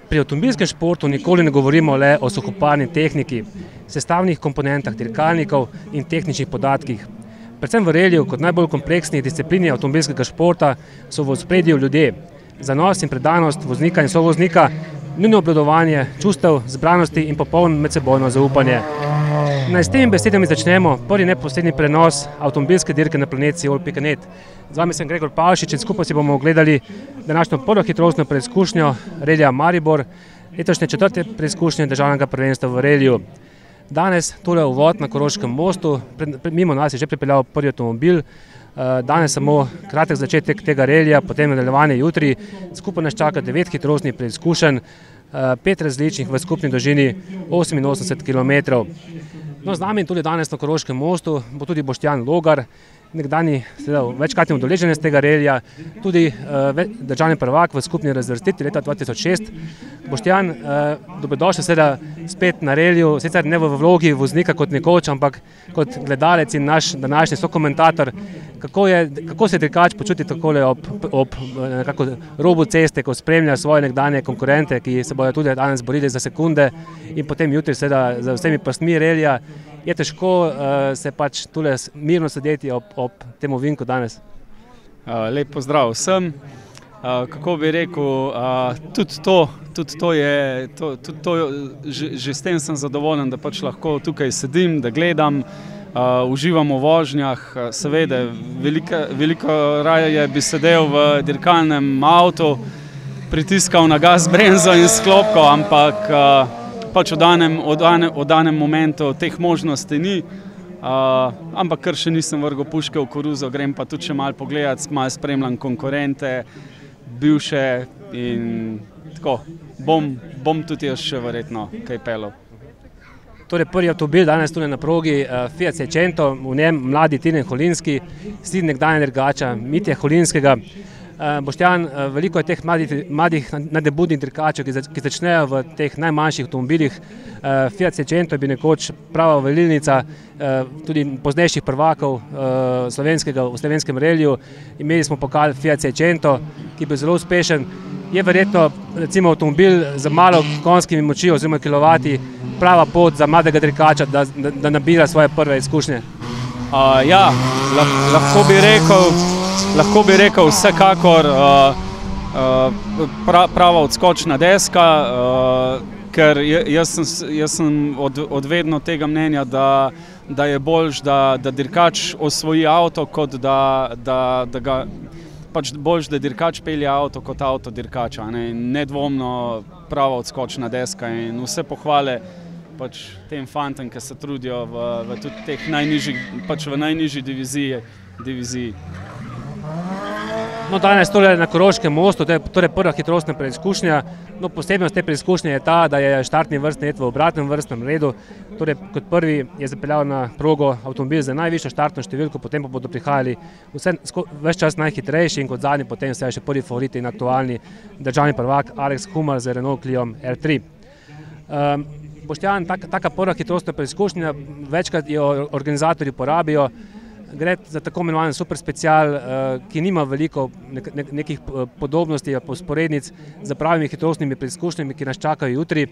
Pri avtomobilskem športu nikoli ne govorimo le o suhoparni tehniki, sestavnih komponentah dirkalnikov in tehničnih podatkih. Predvsem v reliju kot najbolj kompleksni disciplini avtomobilskega športa so v ospredju ljudje. Zanos in predanost voznika in sovoznika, njuno obvladovanje čustev, zbranosti in popolno medsebojno zaupanje. Naj s temi besedami začnemo prvi neposredni prenos avtomobilske dirke na planet Siol.net. Z vami sem Gregor Pavšič in skupaj si bomo ogledali današnjo prvo hitrostno preizkušnjo relija Maribor, letošnje četrte preizkušnje državnega prvenstva v reliju. Danes tole uvod na Koroškem mostu, mimo nas je že pripeljal prvi avtomobil, danes samo kratek začetek tega relija, potem nadaljevanje jutri, skupaj nas čaka 9 hitrostnih preizkušenj, 5 različnih v skupni dolžini 88 km. No, z nami tudi danes na Koroškem mostu bo tudi Boštjan Logar, nekdanji večkratni udeleženec tega relija, tudi državni prvak v skupni razvrstitvi leta 2006. Boštjan, dobrodošli spet na reliju, sicer ne v vlogi voznika kot nekoč, ampak kot gledalec in naš današnji sokomentator. Kako se dirkač počuti takole ob robu ceste, ko spremlja svoje nekdanje konkurente, ki se bodo tudi danes borili za sekunde in potem jutri za vsemi pastmi relija? Je težko se pač tule mirno sedeti ob tem ovinku danes? Lep pozdrav vsem. Kako bi rekel, tudi to že s tem sem zadovoljen, da pač lahko tukaj sedim, da gledam, uživam v vožnjah. Seveda, veliko raje bi sedel v dirkalnem avtu, pritiskal na gas, bremzo in sklopko, ampak pač v danem momentu teh možnosti ni, ampak ker še nisem vrgel puške v koruzo, grem pa tudi še malo pogledat, malo spremljam konkurente, bivše in tako, bom tudi jaz še verjetno kaj pelal. Torej prvi avtomobil danes tudi na progi, Fiat Seicento, v njem mladi Tine Holinski, sin nekdanja dirkača Mitje Holinskega. Boštjan, veliko je teh mladih nadebudnih dirkačev, ki začnejo v teh najmanjših avtomobilih. Fiat Seicento je bil nekoč prava valilnica tudi poznejših prvakov v slovenskem reliju. Imeli smo pokal Fiat Seicento, ki je bil zelo uspešen. Je verjetno recimo avtomobil z malo konjskimi močmi oziroma kilovati prava pot za mladega dirkača, da nabira svoje prve izkušnje? Ja, lahko bi rekel vsekakor prava odskočna deska, ker jaz sem odvedno tega mnenja, da je boljš, da dirkač osvoji avto, kot da ga pač boljš, da dirkač pelje avto kot avto dirkača. Nedvomno prava odskočna deska in vse pohvale pač tem fantom, ki se trudijo v tudi teh najnižji diviziji. No, danes tole na Koroškem mostu, to je prva hitrostna preizkušnja. No, posebnost te preizkušnje je ta, da je štartni vrstni red v obratnem vrstnem redu. Torej, kot prvi je zapeljal na progo avtomobil za najvišjo štartno številko, potem pa bodo prihajali ves čas najhitrejši in kot zadnji potem vse še prvi favorit in aktualni državni prvak Alex Humar z Renault Cliom R3. Boštjan, taka prva hitrostna preizkušnja, večkrat jo organizatorji porabijo. Gre za tako imenovan super special, ki nima veliko nekih podobnosti, usporednic z pravimi hitrostnimi preizkušnjami, ki nas čakajo jutri.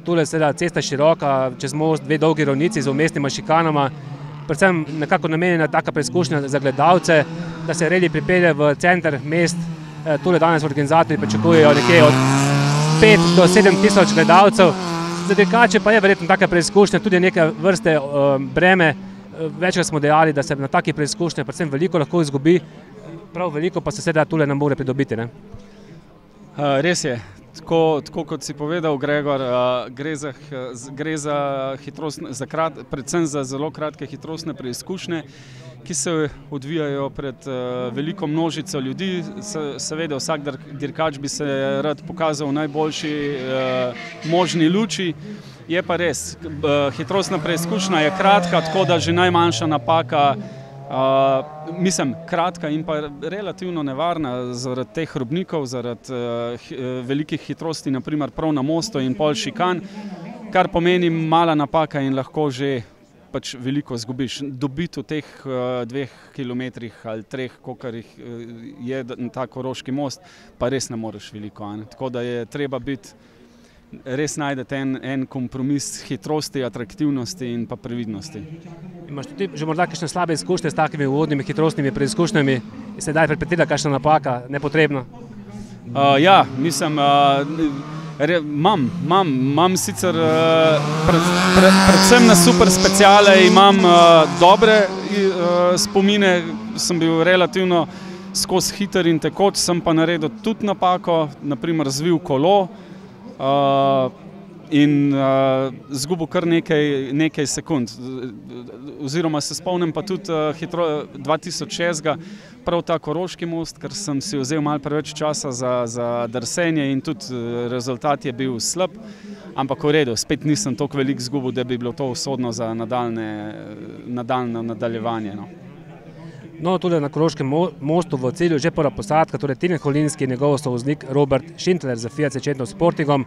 Tule seveda cesta široka, čez most, 2 dolgi ravnici z vmesnima šikanama. Predvsem nekako namenjena taka preizkušnja za gledalce, da se relij pripelje v center mest. Tule danes organizatorji pričakujejo nekje od 5 do 7 tisoč gledalcev. Za dirkače pa je verjetno taka preizkušnja tudi neke vrste breme. Večkrat smo dejali, da se na takih preizkušnjah predvsem veliko lahko izgubi, prav veliko pa se seveda tule ne more pridobiti. Res je, tako kot si povedal, Gregor, gre za predvsem za zelo kratke hitrostne preizkušnje, ki se odvijajo pred veliko množico ljudi. Seveda vsak dirkač bi se rad pokazal v najboljši možni luči. Je pa res, hitrostna preizkušnja je kratka, tako da že najmanjša napaka, kratka in pa relativno nevarna zaradi teh robnikov, zaradi velikih hitrosti, naprimer prav na mostu in pol šikan, kar pomeni mala napaka in lahko že pač veliko zgubiš. Dobiti v teh 2 kilometrih ali 3, kolikor je ta Koroški most, pa res ne moreš veliko. Tako da je treba biti, res najdete en kompromis hitrosti, atraktivnosti in pa previdnosti. Imaš tudi že morda kakšne slabe izkušnje s takimi uvodnimi hitrostnimi preizkušnjami? Se daj pripetila kakšna napaka, nepotrebna? Ja, mislim, imam sicer predvsem na super speciale imam dobre spomine, sem bil relativno skozi hiter in tekoč, sem pa naredil tudi napako, naprimer zvil kolo, in zgubil kar nekaj sekund. Oziroma se spomnim pa tudi 2006, prav ta Koroški most, ker sem si vzel malo preveč časa za drsenje in tudi rezultat je bil slab, ampak v redu, spet nisem toliko veliko zgubil, da bi bilo to usodno za nadaljnje nadaljevanje. No, tudi na Koroškem mostu v cilju že prva posadka, torej Tine Holinski in njegov sovoznik Robert Schindler za Fiat Seicento Sportigom.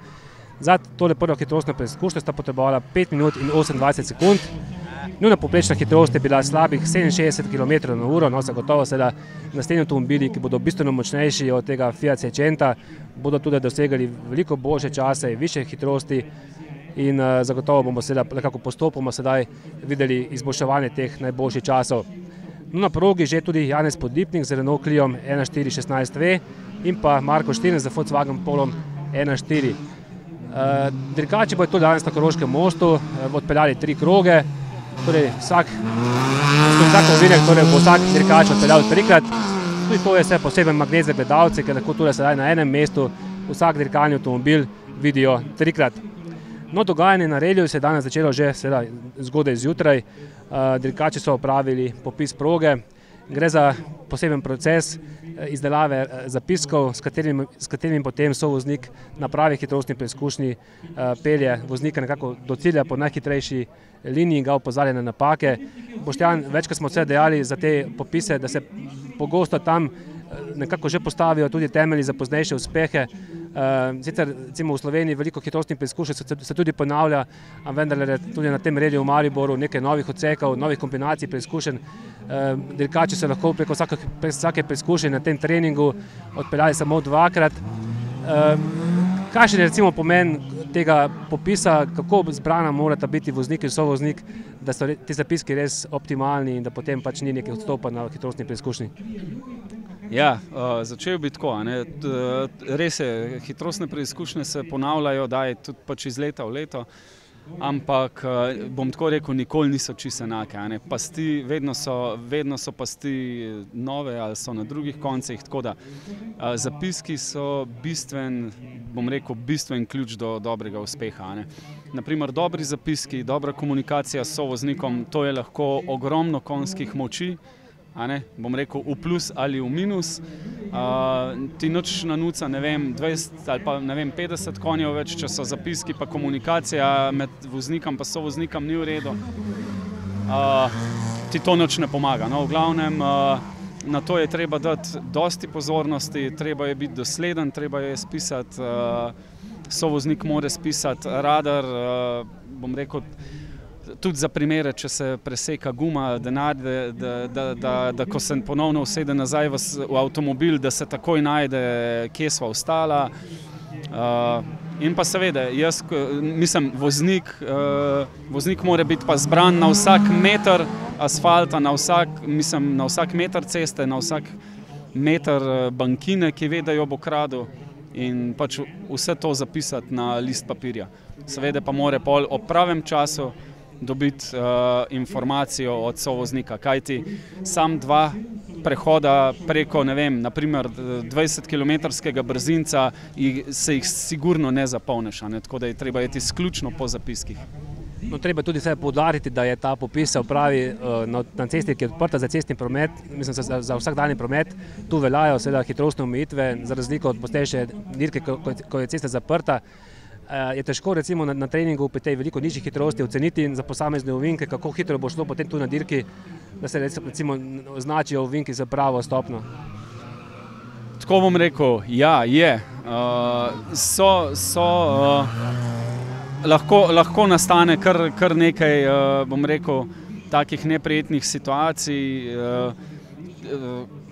Za tole prvo hitrostno preizkušnjo sta potrebovala 5 minut in 28 sekund. Njuna povprečna hitrost je bila slabih 67 km/h, no zagotovo seveda naslednji avtomobili, ki bodo bistveno močnejši od tega Fiat Seicenta, bodo tudi dosegali veliko boljše čase, više hitrosti in zagotovo bomo seveda nekako postopoma sedaj videli izboljševanje teh najboljših časov. No, na progi že tudi Janez Podlipnik z Renault Cliom 1.4.16V in pa Marko Štirn z Volkswagen Polom 1.4. Dirkači bodo tudi danes na Koroškem mostu odpeljali 3 kroge, torej vsak ovinek bo vsak dirkač odpeljal 3-krat. Tudi to je vse poseben magnet za gledalce, ker lahko tudi sedaj na enem mestu vsak dirkalni avtomobil vidijo 3-krat. No, dogajanje na reliju se je danes začelo že zgodaj zjutraj. Dirkači so opravili popis proge. Gre za poseben proces izdelave zapiskov, s katerimi potem sovoznik na pravi hitrostni preizkušnji pelje voznika nekako do cilja po najhitrejši liniji in ga opozarja na napake. Boštjan, večkrat smo vse dejali za te popise, da se pogosto tam nekako že postavijo tudi temelji za poznejše uspehe. Sicer recimo v Sloveniji veliko hitrostnih preizkušenj se tudi ponavlja, a vendar tudi na tem reliju v Mariboru nekaj novih odsekov, novih kombinacij preizkušenj. Dirkači so lahko preko vsake preizkušnje na tem treningu odpeljali samo 2-krat. Kakšen je recimo pomen tega popisa, kako zbrana morata biti voznik in sovoznik, da so ti zapiski res optimalni in da potem pač ni nekaj odstopa na hitrostni preizkušnji? Ja, začel bi tako. Res je, hitrostne preizkušnje se ponavljajo, tudi pač iz leta v leto, ampak bom tako rekel, nikoli niso čisto enake. Pasti, vedno so pasti nove ali so na drugih koncih, tako da zapiski so bistven ključ do dobrega uspeha. Naprimer, dobri zapiski, dobra komunikacija s sovoznikom, to je lahko ogromno konjskih moči, bom rekel v plus ali v minus. Ti nič nanuca, 20 ali pa 50 konjev več, če so zapiski pa komunikacija med voznikom pa sovoznikom ni v redu. Ti to nič ne pomaga. V glavnem, na to je treba dati dosti pozornosti, treba je biti dosleden, treba je spisati, sovoznik mora spisati radar, bom rekel, tudi za primere, če se preseka guma, da ko se ponovno usede nazaj v avtomobil, da se takoj najde, kje sva ostala. In pa seveda, jaz mislim, voznik mora biti pa zbran na vsak meter asfalta, na vsak meter ceste, na vsak meter bankine, ki ve, da jo bo kradel, in pač vse to zapisati na list papirja. Seveda pa mora pol ob pravem času dobiti informacijo od sovoznika, kajti sam 2 prehoda preko, naprimer 20-kilometrskega brzinca se jih sigurno ne zapolniš, tako da je treba iti izključno po zapiskih. No, treba tudi poudariti, da je ta popis se opravi na cesti, ki je odprta za cestni promet, mislim za vsakdanji promet. Tu veljajo seveda hitrostne omejitve, za razliko od postejše dirke, ko je cesta zaprta. Je težko recimo na treningu pri tej veliko nižji hitrosti oceniti za posamezne ovinke, kako hitro bo šlo potem tu na dirki, da se recimo označijo ovinki za pravo stopno. Tako bom rekel, ja, je. lahko nastane kar nekaj, bom rekel, takih neprijetnih situacij,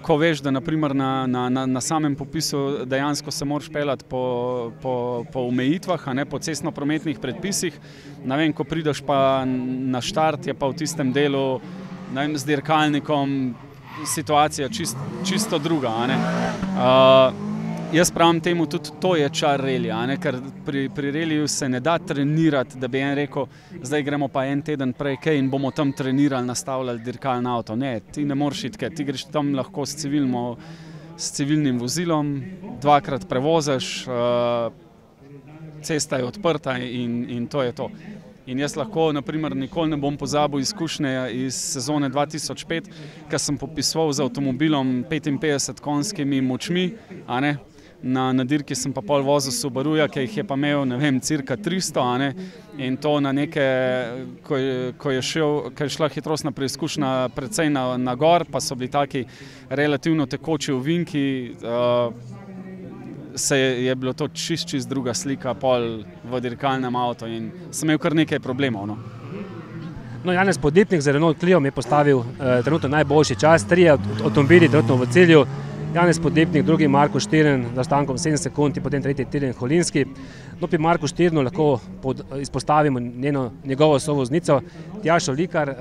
ko veš, da naprimer na samem popisu dejansko se moraš peljati po omejitvah, a ne po cestno-prometnih predpisih. Ne vem, ko prideš pa na štart, je pa v tistem delu, ne vem, z dirkalnikom situacija čisto druga, a ne. Jaz pravim temu, tudi to je čar relija, ker pri reliju se ne da trenirati, da bi en rekel, zdaj gremo pa en teden prej kaj in bomo tam trenirali, nastavljali dirkalni avto. Ne, ti ne moreš iti kaj, ti greš tam lahko s civilnim vozilom, dvakrat prevoziš, cesta je odprta in to je to. In jaz lahko, naprimer, nikoli ne bom pozabil izkušnje iz sezone 2005, ko sem popisoval z avtomobilom 55 konjskimi močmi, a ne. Na dirki sem pa pol vozil Subaruja, ki jih je pa imel, ne vem, cirka 300, a ne, in to na neke, ko je šla hitrostna preizkušnja precej na gor, pa so bili taki relativno tekoči ovinki, je bilo to čist druga slika pol v dirkalnem avtu in sem imel kar nekaj problemov, no. No, Janez Podlipnik za Renault Clio je postavil trenutno najboljši čas, 3 avtomobili trenutno v cilju. Janez Podlipnik, drugi Marko Štirn za stankom 7 sekund in potem tretji Tilen Holinski. No, pri Marku Štirnu lahko izpostavimo njegovo sovoznico, Tjašo Likar.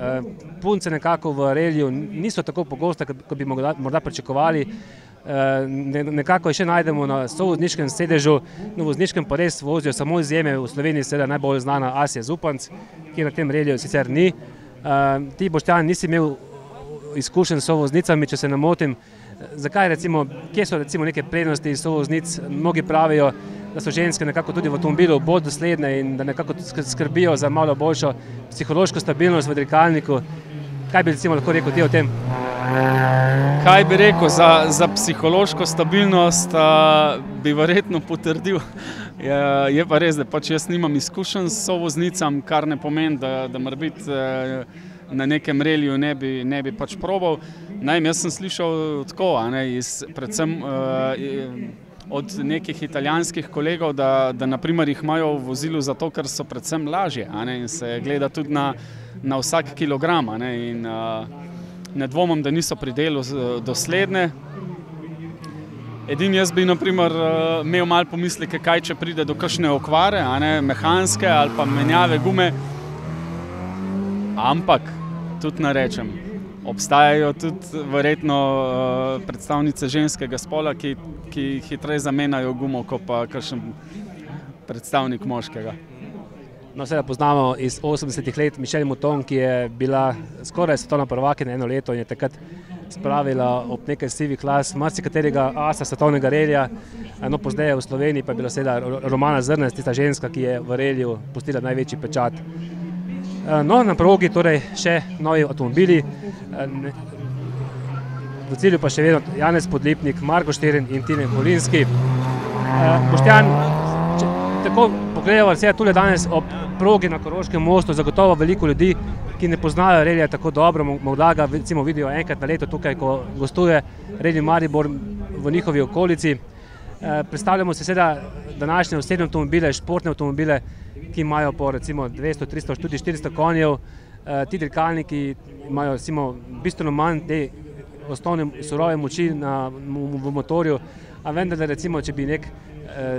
Punce nekako v reliju niso tako pogoste, kot bi morda pričakovali. Nekako še najdemo na sovozniškem sedežu, no vozniškem pa res vozijo samo izjeme, v Sloveniji seveda najbolj znana Asja Zupanc, ki na tem reliju sicer ni. Ti, Boštjan, nisi imel izkušenj s sovoznicami, če se ne motim. Zakaj recimo, kje so recimo neke prednosti sovoznic? Mnogi pravijo, da so ženske nekako tudi v avtomobilu bolj dosledne in da nekako skrbijo za malo boljšo psihološko stabilnost v dirkalniku. Kaj bi recimo lahko rekel ti o tem? Kaj bi rekel za psihološko stabilnost, bi verjetno potrdil. Je pa res, da pač jaz nimam izkušenj s sovoznicam, kar ne pomeni, da mora biti na nekem reliju ne bi pač probal. Jaz sem slišal tako, predvsem od nekih italijanskih kolegov, da naprimer jih imajo v vozilu zato, ker so predvsem lažje, in se gleda tudi na vsak kilogram, in ne dvomim, da niso pri delu dosledne. Edini jaz bi naprimer imel malo pomisleke, kaj če pride do kakšne okvare, mehanske ali pa menjave gume, ampak tudi ne rečem. Obstajajo tudi verjetno predstavnice ženskega spola, ki hitreje zamenjajo gumo, kot pa kakšen predstavnik moškega. No, seveda poznamo iz 80-ih let Michelle Mouton, ki je bila skoraj svetovna prvakinja eno leto in je takrat spravila ob nekaj sivih las marsikaterega asa svetovnega relija. No, pozneje v Sloveniji pa je bila seveda Romana Zrnec, tista ženska, ki je v reliju pustila največji pečat. No, na progi torej še novi avtomobili, v cilju pa še vedno Janez Podlipnik, Marko Štirn in Tilen Holinski. Boštjan, če tako pogledamo vse tule danes ob progi na Koroškem mostu, zagotovo veliko ljudi, ki ne poznajo relija tako dobro, morda ga recimo vidijo enkrat na leto tukaj, ko gostuje Reli Maribor v njihovi okolici. Predstavljamo se seveda današnje osebne avtomobile, športne avtomobile, ki imajo po recimo 200, 300, tudi 400 konjev. Ti dirkalniki imajo recimo bistveno manj te osnovne surove moči v motorju, a vendar recimo, če bi nek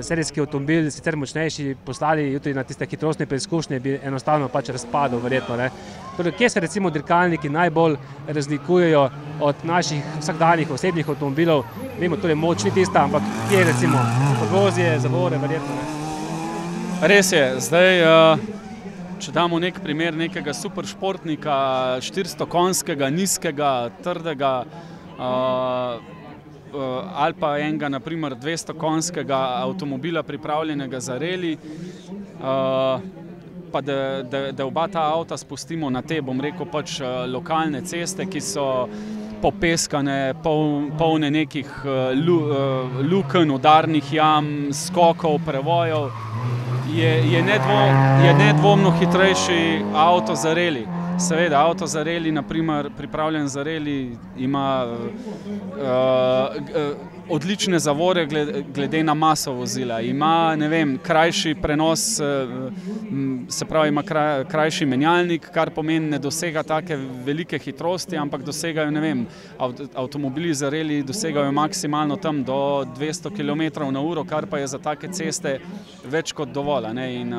serijski avtomobil, sicer močnejši, poslali jutri na tiste hitrostne preizkušnje, bi enostavno pač razpadel verjetno. Torej, kje se recimo dirkalniki najbolj razlikujejo od naših vsakdanjih osebnih avtomobilov? Vemo, torej moč ni tista, ampak kje recimo podvozje, zavore, verjetno? Res je, zdaj, če damo nek primer nekega superšportnika, 400 konjskega, nizkega, trdega, ali pa enega, naprimer, 200 konjskega avtomobila pripravljenega za reli, pa da oba ta avta spustimo na te, bom rekel, pač lokalne ceste, ki so popeskane, polne nekih lukenj, udarnih jam, skokov, prevojev, je nedvomno hitrejši avto za reli. Seveda, avto za reli, naprimer, pripravljen za reli, ima odlične zavore glede na maso vozila. Ima, ne vem, krajši prenos, se pravi, ima krajši menjalnik, kar pomeni, ne dosega take velike hitrosti, ampak dosegajo, ne vem, avtomobili za reli dosegajo maksimalno tam do 200 km/h, kar pa je za take ceste več kot dovolj, ne? In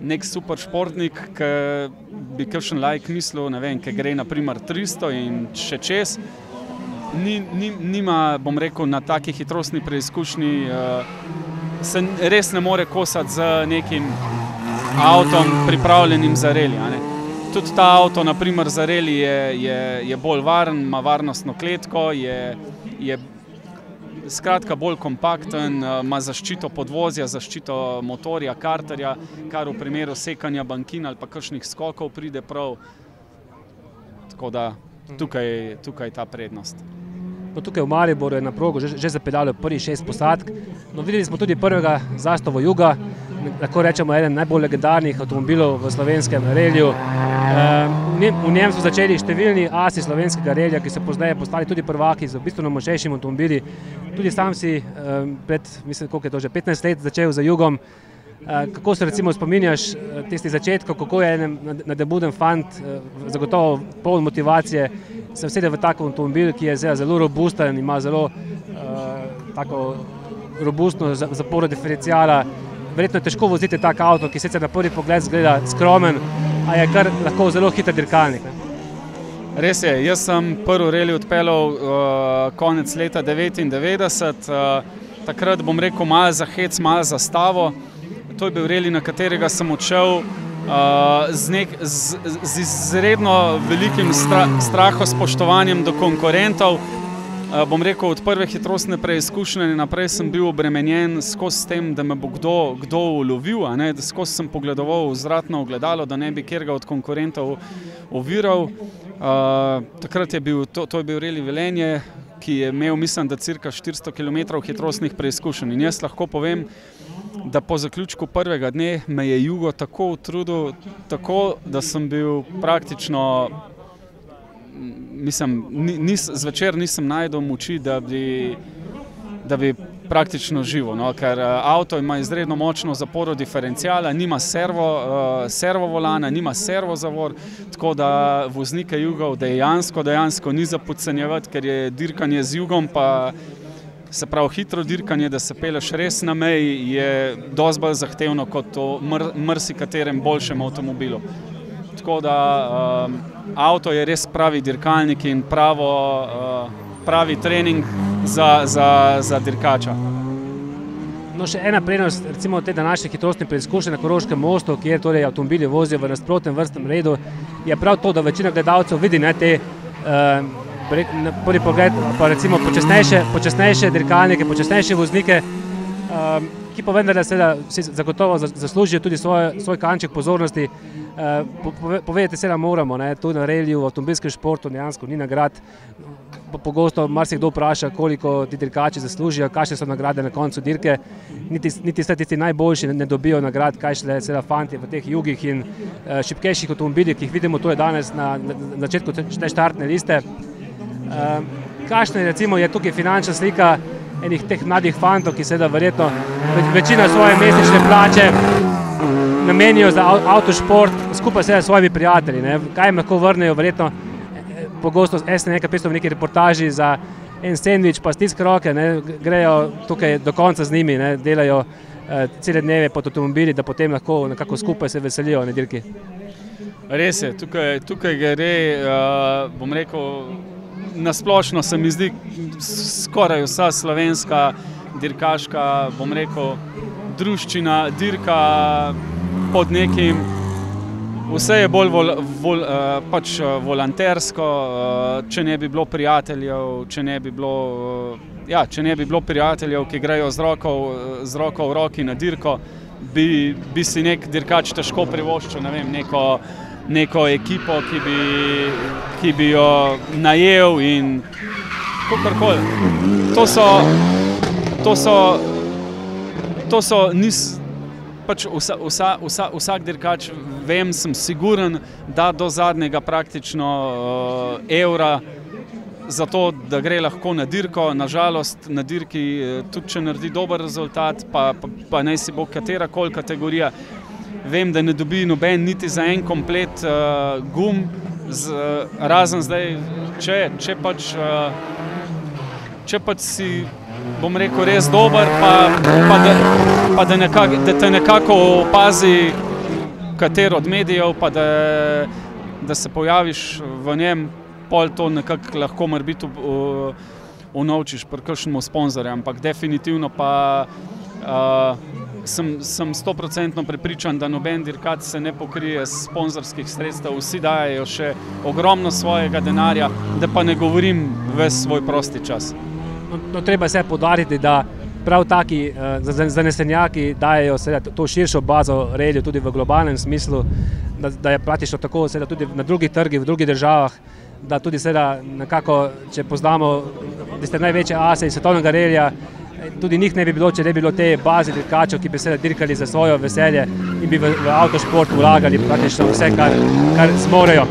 nek super športnik, ki bi kakšen laik mislil, ne vem, ki gre naprimer 300 in še čez, nima, bom rekel, na taki hitrostni preizkušnji, se res ne more kosati z nekim avtom pripravljenim za reli, a ne. Tudi ta avto, naprimer, za reli je bolj varen, ima varnostno kletko, je skratka bolj kompakten, ima zaščito podvozja, zaščito motorja, karterja, kar v primeru sekanja bankin ali pa kakšnih skokov pride prav. Tako da tukaj ta prednost. Tukaj v Mariboru je na progo že zapeljalo prvih 6 posadk. No, videli smo tudi prvega Zastovo Juga, lahko rečemo eden najbolj legendarnih avtomobilov v slovenskem reliju. V njem so začeli številni asi slovenskega relija, ki so pozneje postali tudi prvaki z bistveno močnejšimi avtomobili. Tudi sam si pred, mislim, koliko je to že, 15 let začel z Jugom. Kako se recimo spominjaš tistih začetkov, kako je en nadebuden fant, zagotovo poln motivacije, se usede v tak avtomobil, ki je zelo robusten, ima zelo tako robustno zaporo diferenciala. Verjetno je težko voziti tak avto, ki sicer na prvi pogled zgleda skromen, a je kar lahko zelo hiter dirkalnik. Res je, jaz sem prvi reli odpeljal konec leta 1999, takrat bom rekel malo za hec, malo za stavo. To je bil reli, na katerega sem odšel z izredno velikim strahospoštovanjem do konkurentov. Bom rekel, od prve hitrostne preizkušnje naprej sem bil obremenjen skozi s tem, da me bo kdo ulovil, a ne, skozi sem pogledoval v zratno ogledalo, da ne bi kjerga od konkurentov oviral. Takrat je bil, to je bil reli Velenje, ki je imel, mislim, da cirka 400 km hitrostnih preizkušenj. In jaz lahko povem, da po zaključku prvega dne me je Jugo tako utrudil, tako da sem bil praktično, mislim, zvečer nisem najdel moči, da bi praktično živel, no? Ker avto ima izredno močno zaporo diferenciala, nima servo volana, nima servo zavor, tako da voznike Jugov dejansko ni za podcenjevati, ker je dirkanje z Jugom, pa se pravi hitro dirkanje, da se peleš res na meji, je dosti bolj zahtevno kot v marsikaterem boljšem avtomobilu. Tako da avto je res pravi dirkalnik in pravi trening za dirkača. No, še ena prednost, recimo te današnje hitrostne preizkušnje na Koroškem mostu, kjer torej avtomobili vozijo v nasprotnem vrstnem redu, je prav to, da večina gledalcev vidi te na prvi pogled pa recimo počasnejše dirkalnike, počasnejše voznike, ki pa vendar si zagotovo zaslužijo tudi svoj kanček pozornosti. Povedati se moramo, tu na reliju, v avtomobilskem športu dejansko ni nagrad. Pogosto marsikdo vpraša, koliko ti dirkači zaslužijo, kakšne so nagrade na koncu dirke. Niti vse tisti najboljši ne dobijo nagrad, kaj šele seveda fantje v teh Jugih in šibkejših avtomobilih, ki jih vidimo tu danes na začetku te štartne liste. Kakšna je recimo tukaj finančna slika enih teh mladih fantov, ki seveda verjetno večina svoje mesečne plače namenijo za avtošport skupaj s svojimi prijatelji. Kaj jim lahko vrnejo, verjetno pogosto nekaj pisal v neki reportaži za en sendvič, pa stisk roke, grejo tukaj do konca z njimi, delajo cele dneve pod avtomobili, da potem lahko nekako skupaj se veselijo na dirki. Res je, tukaj gre, bom rekel, nasplošno se mi zdi skoraj vsa slovenska dirkaška, bom rekel, druščina, dirka pod nekim, vse je bolj volontersko, če ne bi bilo prijateljev, če ne bi bilo prijateljev, ki grejo z roko v roki na dirko, bi si nek dirkač težko privoščil, ne vem, neko ekipo, ki bi jo najel in kakorkoli. pač vsak dirkač, vem, sem siguren, da do zadnjega praktično evra za to, da gre lahko na dirko. Nažalost, na dirki tudi če naredi dober rezultat, pa naj si bo katerakoli kategorija, vem, da ne dobi noben niti za en komplet gum, razen zdaj, če pač si, bom rekel, res dober, pa da te nekako opazi katero od medijev, pa da se pojaviš v njem, pol to nekako lahko morebiti unovčiš pri kakšnemu sponzorju, ampak definitivno pa sem 100% prepričan, da noben dirkač se ne pokrije z sponzorskih sredstev, vsi dajejo še ogromno svojega denarja, da pa ne govorim ves svoj prosti čas. No, treba se poudariti, da prav taki zanesenjaki dajejo to širšo bazo reliju tudi v globalnem smislu, da je praktično tako tudi na drugih trgih, v drugih državah, da tudi nekako, če poznamo tiste največje ase iz svetovnega relija, tudi njih ne bi bilo, če ne bi bilo te baze dirkačev, ki bi dirkali za svojo veselje in bi v avtošport vlagali praktično vse, kar zmorejo.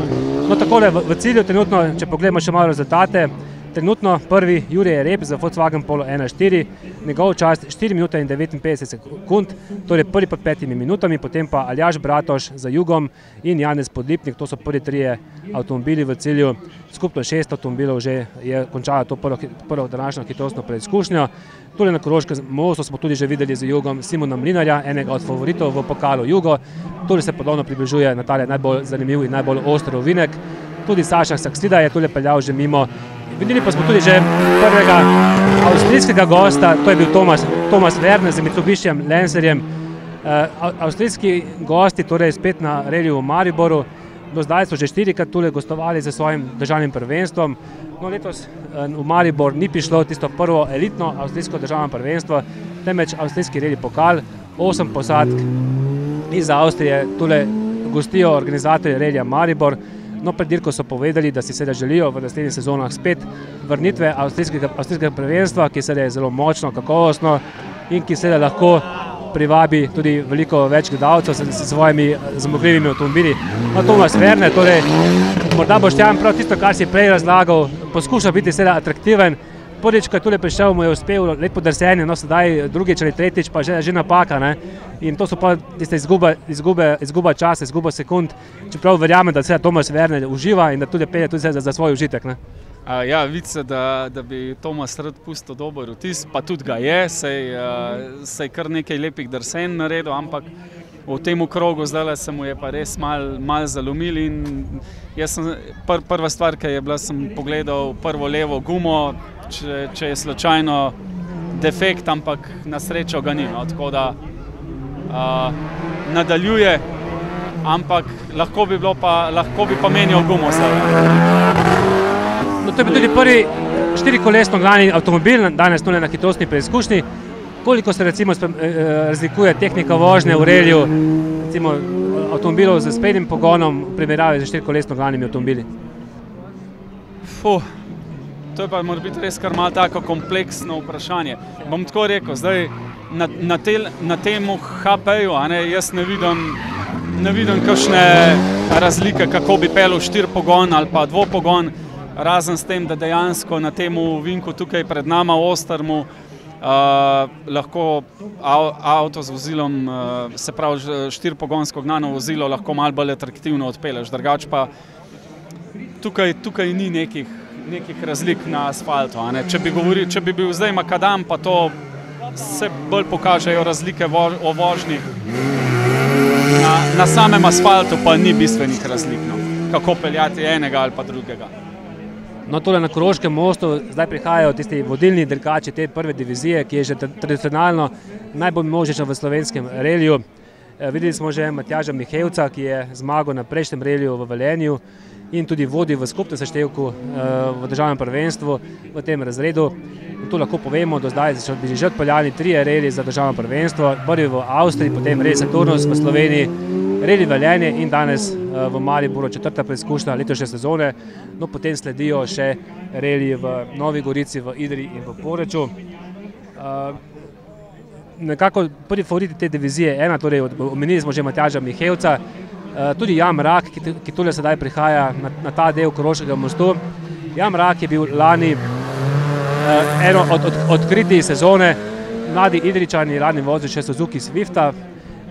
No, takole v cilju trenutno, če pogledamo še malo rezultate, trenutno prvi Jurij Rep za Volkswagen Polo 1.4, njegov čas 4 minute in 59 sekund, torej prvi pod 5 minutami, potem pa Aljaž Bratoš za Jugom in Janez Podlipnik, to so prvi trije avtomobili v cilju, skupno 6 avtomobilov že je končalo to prvo današnjo hitrostno preizkušnjo. Tule na Koroškem mostu smo tudi že videli z Jugom Simona Mlinarja, enega od favoritov v pokalu Jugo, tule se podobno približuje na tale najbolj zanimiv in najbolj oster ovinek, tudi Saša Saksida je tule peljal že mimo. Videli pa smo tudi že prvega avstrijskega gosta, to je bil Thomas Verne z Mitsubishijem Lancerjem. Avstrijski gosti, torej spet na reliju v Mariboru, do zdaj so že 4-krat tule gostovali za svojim državnim prvenstvom. No, letos v Maribor ni prišlo tisto prvo elitno avstrijsko državno prvenstvo, temveč avstrijski reli pokal, 8 posadk iz Avstrije tule gostijo organizatorji relija Maribor. No, pred dirko so povedali, da si želijo v naslednjih sezonah spet vrnitve avstrijskega prvenstva, ki je zelo močno, kakovostno in ki lahko privabi tudi veliko več gledalcev s svojimi zmogljivimi avtomobili. No, Thomas Verne, torej morda Boštjan prav tisto, kar si prej razlagal, poskuša biti atraktiven. Prvič, ko je tule prišel, mu je uspel lepo drsenje, no sedaj drugič ali tretjič pa že napaka, ne? In to so pa tiste izguba časa, izguba sekund, čeprav verjamem, da Thomas Verne uživa in da tudi pelje tudi za svoj užitek, ne? Ja, vidi se, da bi Tomas rad pustil dober vtis, pa tudi ga je, saj kar nekaj lepih drsenj naredil, ampak v tem krogu zdaj se mu je pa res malo zalomil in jaz sem, prva stvar, ki je bila, sem pogledal prvo levo gumo, če je slučajno defekt, ampak na srečo ga ni, no, tako da nadaljuje, ampak lahko bi pa menjal gumo zdaj. No, to je bil tudi prvi 4-kolesno gnani avtomobil, danes tole na hitrostni preizkušnji. Koliko se recimo razlikuje tehnika vožnje v reliju, recimo avtomobilov z sprednjim pogonom v primerjavi z 4-kolesno gnanimi avtomobili? To je pa mora biti res kar malo tako kompleksno vprašanje. Bom tako rekel, zdaj na temu HP-ju, jaz ne vidim kakšne razlike, kako bi pelil 4-pogon ali pa 2-pogon, razen s tem, da dejansko na temu vinku tukaj pred nama v Ostrmu lahko avto z vozilom, se pravi 4-pogonsko gnano vozilo, lahko malo bolj atraktivno odpelješ, drugače pa tukaj ni nekih razlik na asfaltu. Če bi bil zdaj makadam, pa to se bolj pokažejo razlike o vožnji. Na samem asfaltu pa ni bistvenih razlik, kako peljati enega ali pa drugega. No, tole na Koroškem mostu zdaj prihajajo tisti vodilni dirkači te prve divizije, ki je že tradicionalno najbolj množična v slovenskem reliju. Videli smo že Matjaža Mihevca, ki je zmagal na prejšnjem reliju v Velenju in tudi vodi v skupnem seštevku v državnem prvenstvu v tem razredu. Tu lahko povemo, do zdaj so bili že odpeljani 3 reliji za državno prvenstvo, prvi v Avstriji, potem Reli Saturnus v Sloveniji, Reli Velenje in danes v Mariboru 4. preizkušnja letošnje sezone. No, potem sledijo še reliji v Novi Gorici, v Idriji in v Poreču. nekako prvi favoriti te divizije ena, torej omenili smo že Matjaža Mihevca, tudi Jan Mrak, ki tule sedaj prihaja na ta del Koroškega mostu. Jan Mrak je bil lani eno od odkritij sezone, mladi Idrijčan je lani vozil še Suzuki Swifta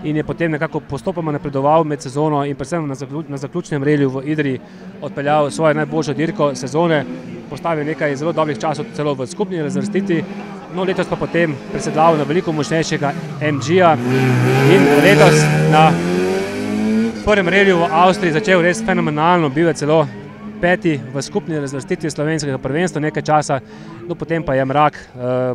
in je potem nekako postopoma napredoval med sezono in predvsem na zaključnem reliju v Idriji odpeljal svojo najboljšo dirko sezone, postavil nekaj zelo dobrih časov celo v skupni razvrstitvi, no letos pa potem presedlal na veliko močnejšega MG-ja in letos na prvem reliju v Avstriji začel res fenomenalno, bil je celo peti v skupni razvrstitvi slovenskega prvenstva nekaj časa, no potem pa je Mrak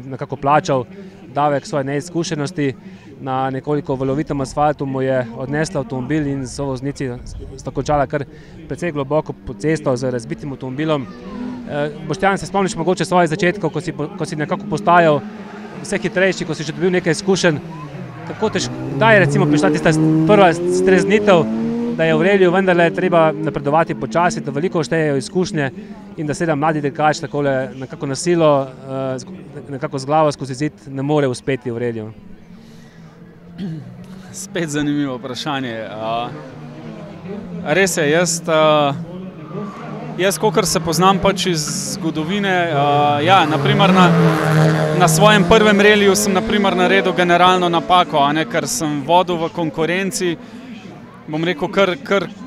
nekako plačal davek svoje neizkušenosti, na nekoliko valovitem asfaltu mu je odnesla avtomobil in sovoznici sta končala kar precej globoko po cesto z razbitim avtomobilom. Boštjan, se spomniš mogoče svojih začetkov, ko si nekako postajal vse hitrejši, ko si že dobil nekaj izkušenj, kdaj je recimo prišla tista prva streznitev, da je v reliju vendarle treba napredovati počasi, da veliko štejejo izkušnje in da seveda mladi dirkač takole nekako na silo, nekako z glavo skozi zid ne more uspeti v reliju? Spet zanimivo vprašanje. Res je, jaz kakor se poznam pač iz zgodovine, ja, naprimer na svojem prvem reliju sem naprimer naredil generalno napako, ker sem vodil v konkurenci, bom rekel,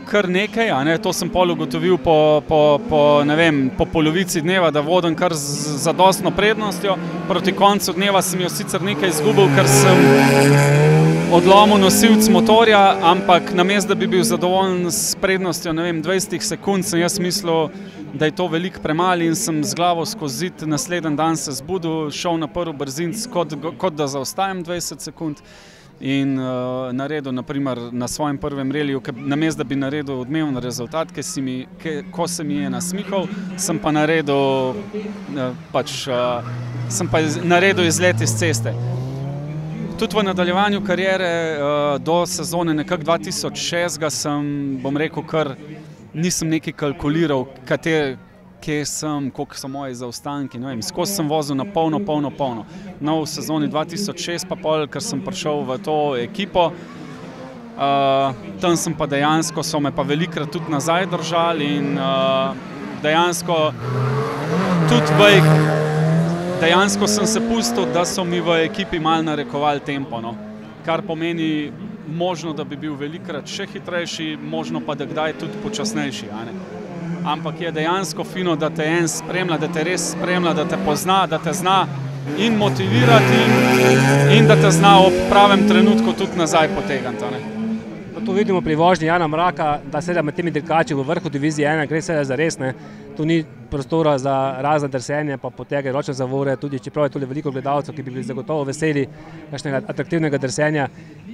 kar nekaj, to sem pol ugotovil po polovici dneva, da vodim kar z zadostno prednostjo. Proti koncu dneva sem jo sicer nekaj izgubil, ker sem odlomil nosilc motorja, ampak namesto da bi bil zadovoljen s prednostjo, 20 sekund, sem jaz mislil, da je to veliko premalo in sem z glavo skozi zid naslednji dan se zbudil, šel na prvi brzinic, kot da zaostajam 20 sekund. In naredil naprimer na svojem prvem reliju, namesto da bi naredil odmeven rezultat, ko se mi je nasmihal, sem pa naredil izlet iz ceste. Tudi v nadaljevanju kariere do sezone nekako 2006 sem, bom rekel, kar nisem nekaj kalkuliral, kje sem, koliko so moji zaostanki, skozi sem vozil na polno. No, v sezoni 2006 pa pol, ker sem prišel v to ekipo, tam sem pa dejansko, so me pa velikrat tudi nazaj držali in dejansko sem se pustil, da so mi v ekipi malo narekovali tempo, kar pomeni možno, da bi bil velikrat še hitrejši, možno pa da kdaj tudi počasnejši, ampak je dejansko fino, da te en spremlja, da te res spremlja, da te pozna, da te zna in motivirati in da te zna ob pravem trenutku tudi nazaj potegniti. Tu vidimo pri vožnji Jana Mraka, da seveda med temi dirkači v vrhu divizije 1 gre seveda za res, tu ni prostora za razne drsenje, pa potege, ročne zavore, tudi čeprav je tudi veliko gledalcev, ki bi bili zagotovo veseli kakšnega atraktivnega drsenja.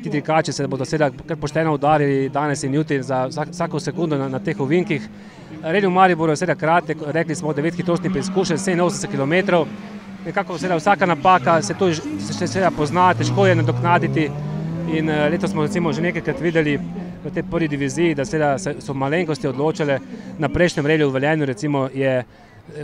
Ti dirkači se bodo seveda kar pošteno udarili danes in jutri za vsako sekundo na teh ovinkih. Relij v Mariboru je seveda kratek, rekli smo 9 hitrostni preizkušenj, 87 km. Nekako seveda vsaka napaka se tu seveda pozna, težko je nadoknaditi. In letos smo recimo že nekajkrat videli v tej prvi diviziji, da so malenkosti odločale. Na prejšnjem reliju v Velenju recimo je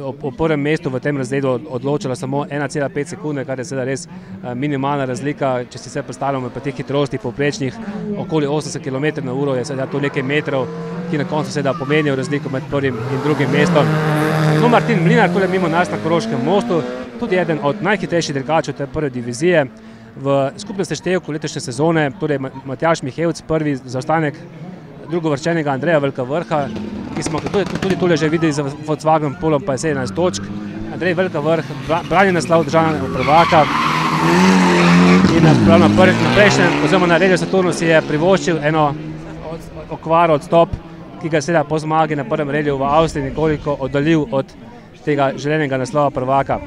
o prvem mestu v tem razredu odločala samo 1,5 sekunde, kar je seveda res minimalna razlika, če si se predstavljamo pri teh hitrostih povprečnih okoli 80 km/h, je seveda to nekaj metrov, ki na koncu seveda pomenijo razliko med prvim in drugim mestom. No, Martin Mlinar, tule mimo nas na Koroškem mostu, tudi eden od najhitrejših dirkačev te prve divizije. V skupnem seštevku letošnje sezone, torej Matjaž Mihevc, prvi zaostanek drugovrščenega Andreja Velika Vrha, ki smo tudi tule že videli za Volkswagen Polom, pa je 17 točk. Andrej Velika Vrh brani naslov državnega prvaka in na prejšnjem, oziroma na reliju Saturnu si je privoščil eno okvaro odstop, ki ga seveda po zmagi na prvem reliju v Avstriji nekoliko oddaljil od tega želenega naslova prvaka.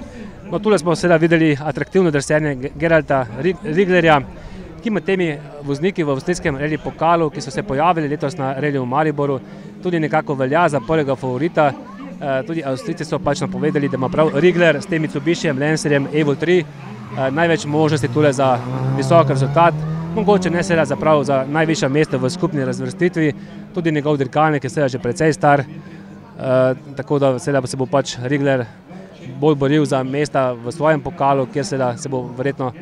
No, tule smo seveda videli atraktivno drsenje Geralta Riglerja, ki med temi vozniki v avstrijskem reliju pokalu, ki so se pojavili letos na reliju v Mariboru, tudi nekako velja za prvega favorita. Tudi Avstrijci so pač napovedali, da ima prav Rigler s tem Mitsubishijem Lancerjem Evo 3 največ možnosti tule za visok rezultat. Mogoče ne seveda za najvišja mesta v skupni razvrstitvi, tudi njegov dirkalnik je seveda že precej star, tako da seveda se bo pač Rigler bolj boril za mesta v svojem pokalu, kjer se bo verjetno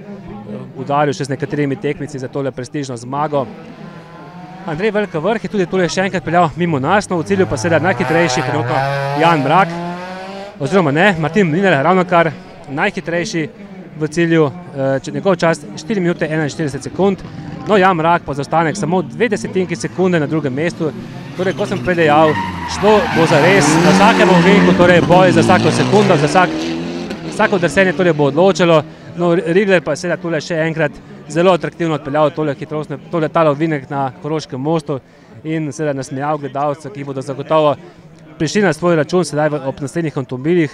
udaril še z nekaterimi tekmici za tole prestižno zmago. Andrej Velika Vrh je tudi tole še enkrat peljal mimo nas, no v cilju pa seveda najhitrejši trenutno Jan Mrak, oziroma ne, Martin Mlinar, ravnokar najhitrejši v cilju, njegov čas 4 minute 41 sekund, no Jan Mrak pa zaostanek samo 0,2 sekunde na drugem mestu, torej kot sem prej dejal, šlo bo zares na vsakem ovinku, torej boj za vsako sekundo, za vsako drsenje torej bo odločilo, no Rigler pa je seveda tole še enkrat zelo atraktivno odpeljal tale ovinek na Koroškem mostu in seveda nasmejal gledalce, ki bodo zagotovo prišli na svoj račun sedaj ob naslednjih avtomobilih,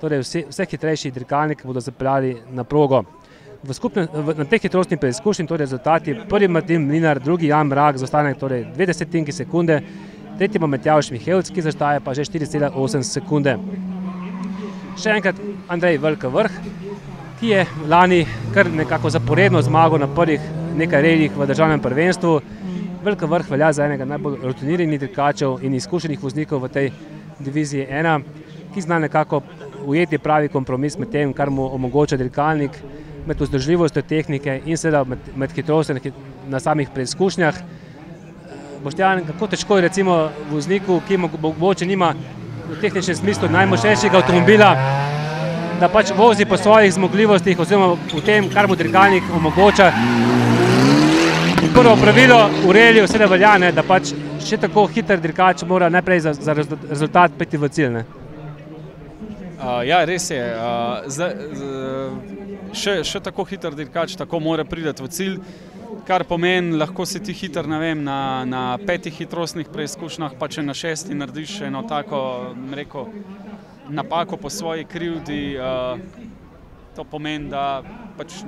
torej vse hitrejši dirkalniki bodo zapeljali na progo. Na teh hitrostnih preizkušnjah torej rezultati: prvi Martin Mlinar, drugi Jan Mrak, zaostanek torej 0,2 sekunde, tretji pa Matjaž Mihevc, ki zaostaja pa že 4,8 sekunde. Še enkrat Andrej Velika Vrh, ki je lani kar nekako zaporedno zmagal na prvih nekaj redih v državnem prvenstvu. Velika Vrh velja za enega najbolj rutiniranih dirkačev in izkušenih voznikov v tej diviziji 1, ki zna nekako ujeti pravi kompromis med tem, kar mu omogoča dirkalnik, med vzdržljivostjo tehnike in seveda med hitrostjo na samih preizkušnjah. Boštjan, kako težko je recimo vozniku, ki mogoče nima v tehničnem smislu najmočnejšega avtomobila, da pač vozi po svojih zmogljivostih oziroma v tem, kar mu dirkalnik omogoča. Prvo pravilo v reliju seveda velja, da pač še tako hiter dirkač mora najprej za rezultat priti v cilj. Ja, res je. Še tako hiter dirkač tako mora priti v cilj, kar pomeni, lahko si ti hiter, ne vem, na 5 hitrostnih preizkušnjah, pa če na 6 narediš eno tako, rekel, napako po svoji krivdi, to pomeni, da pač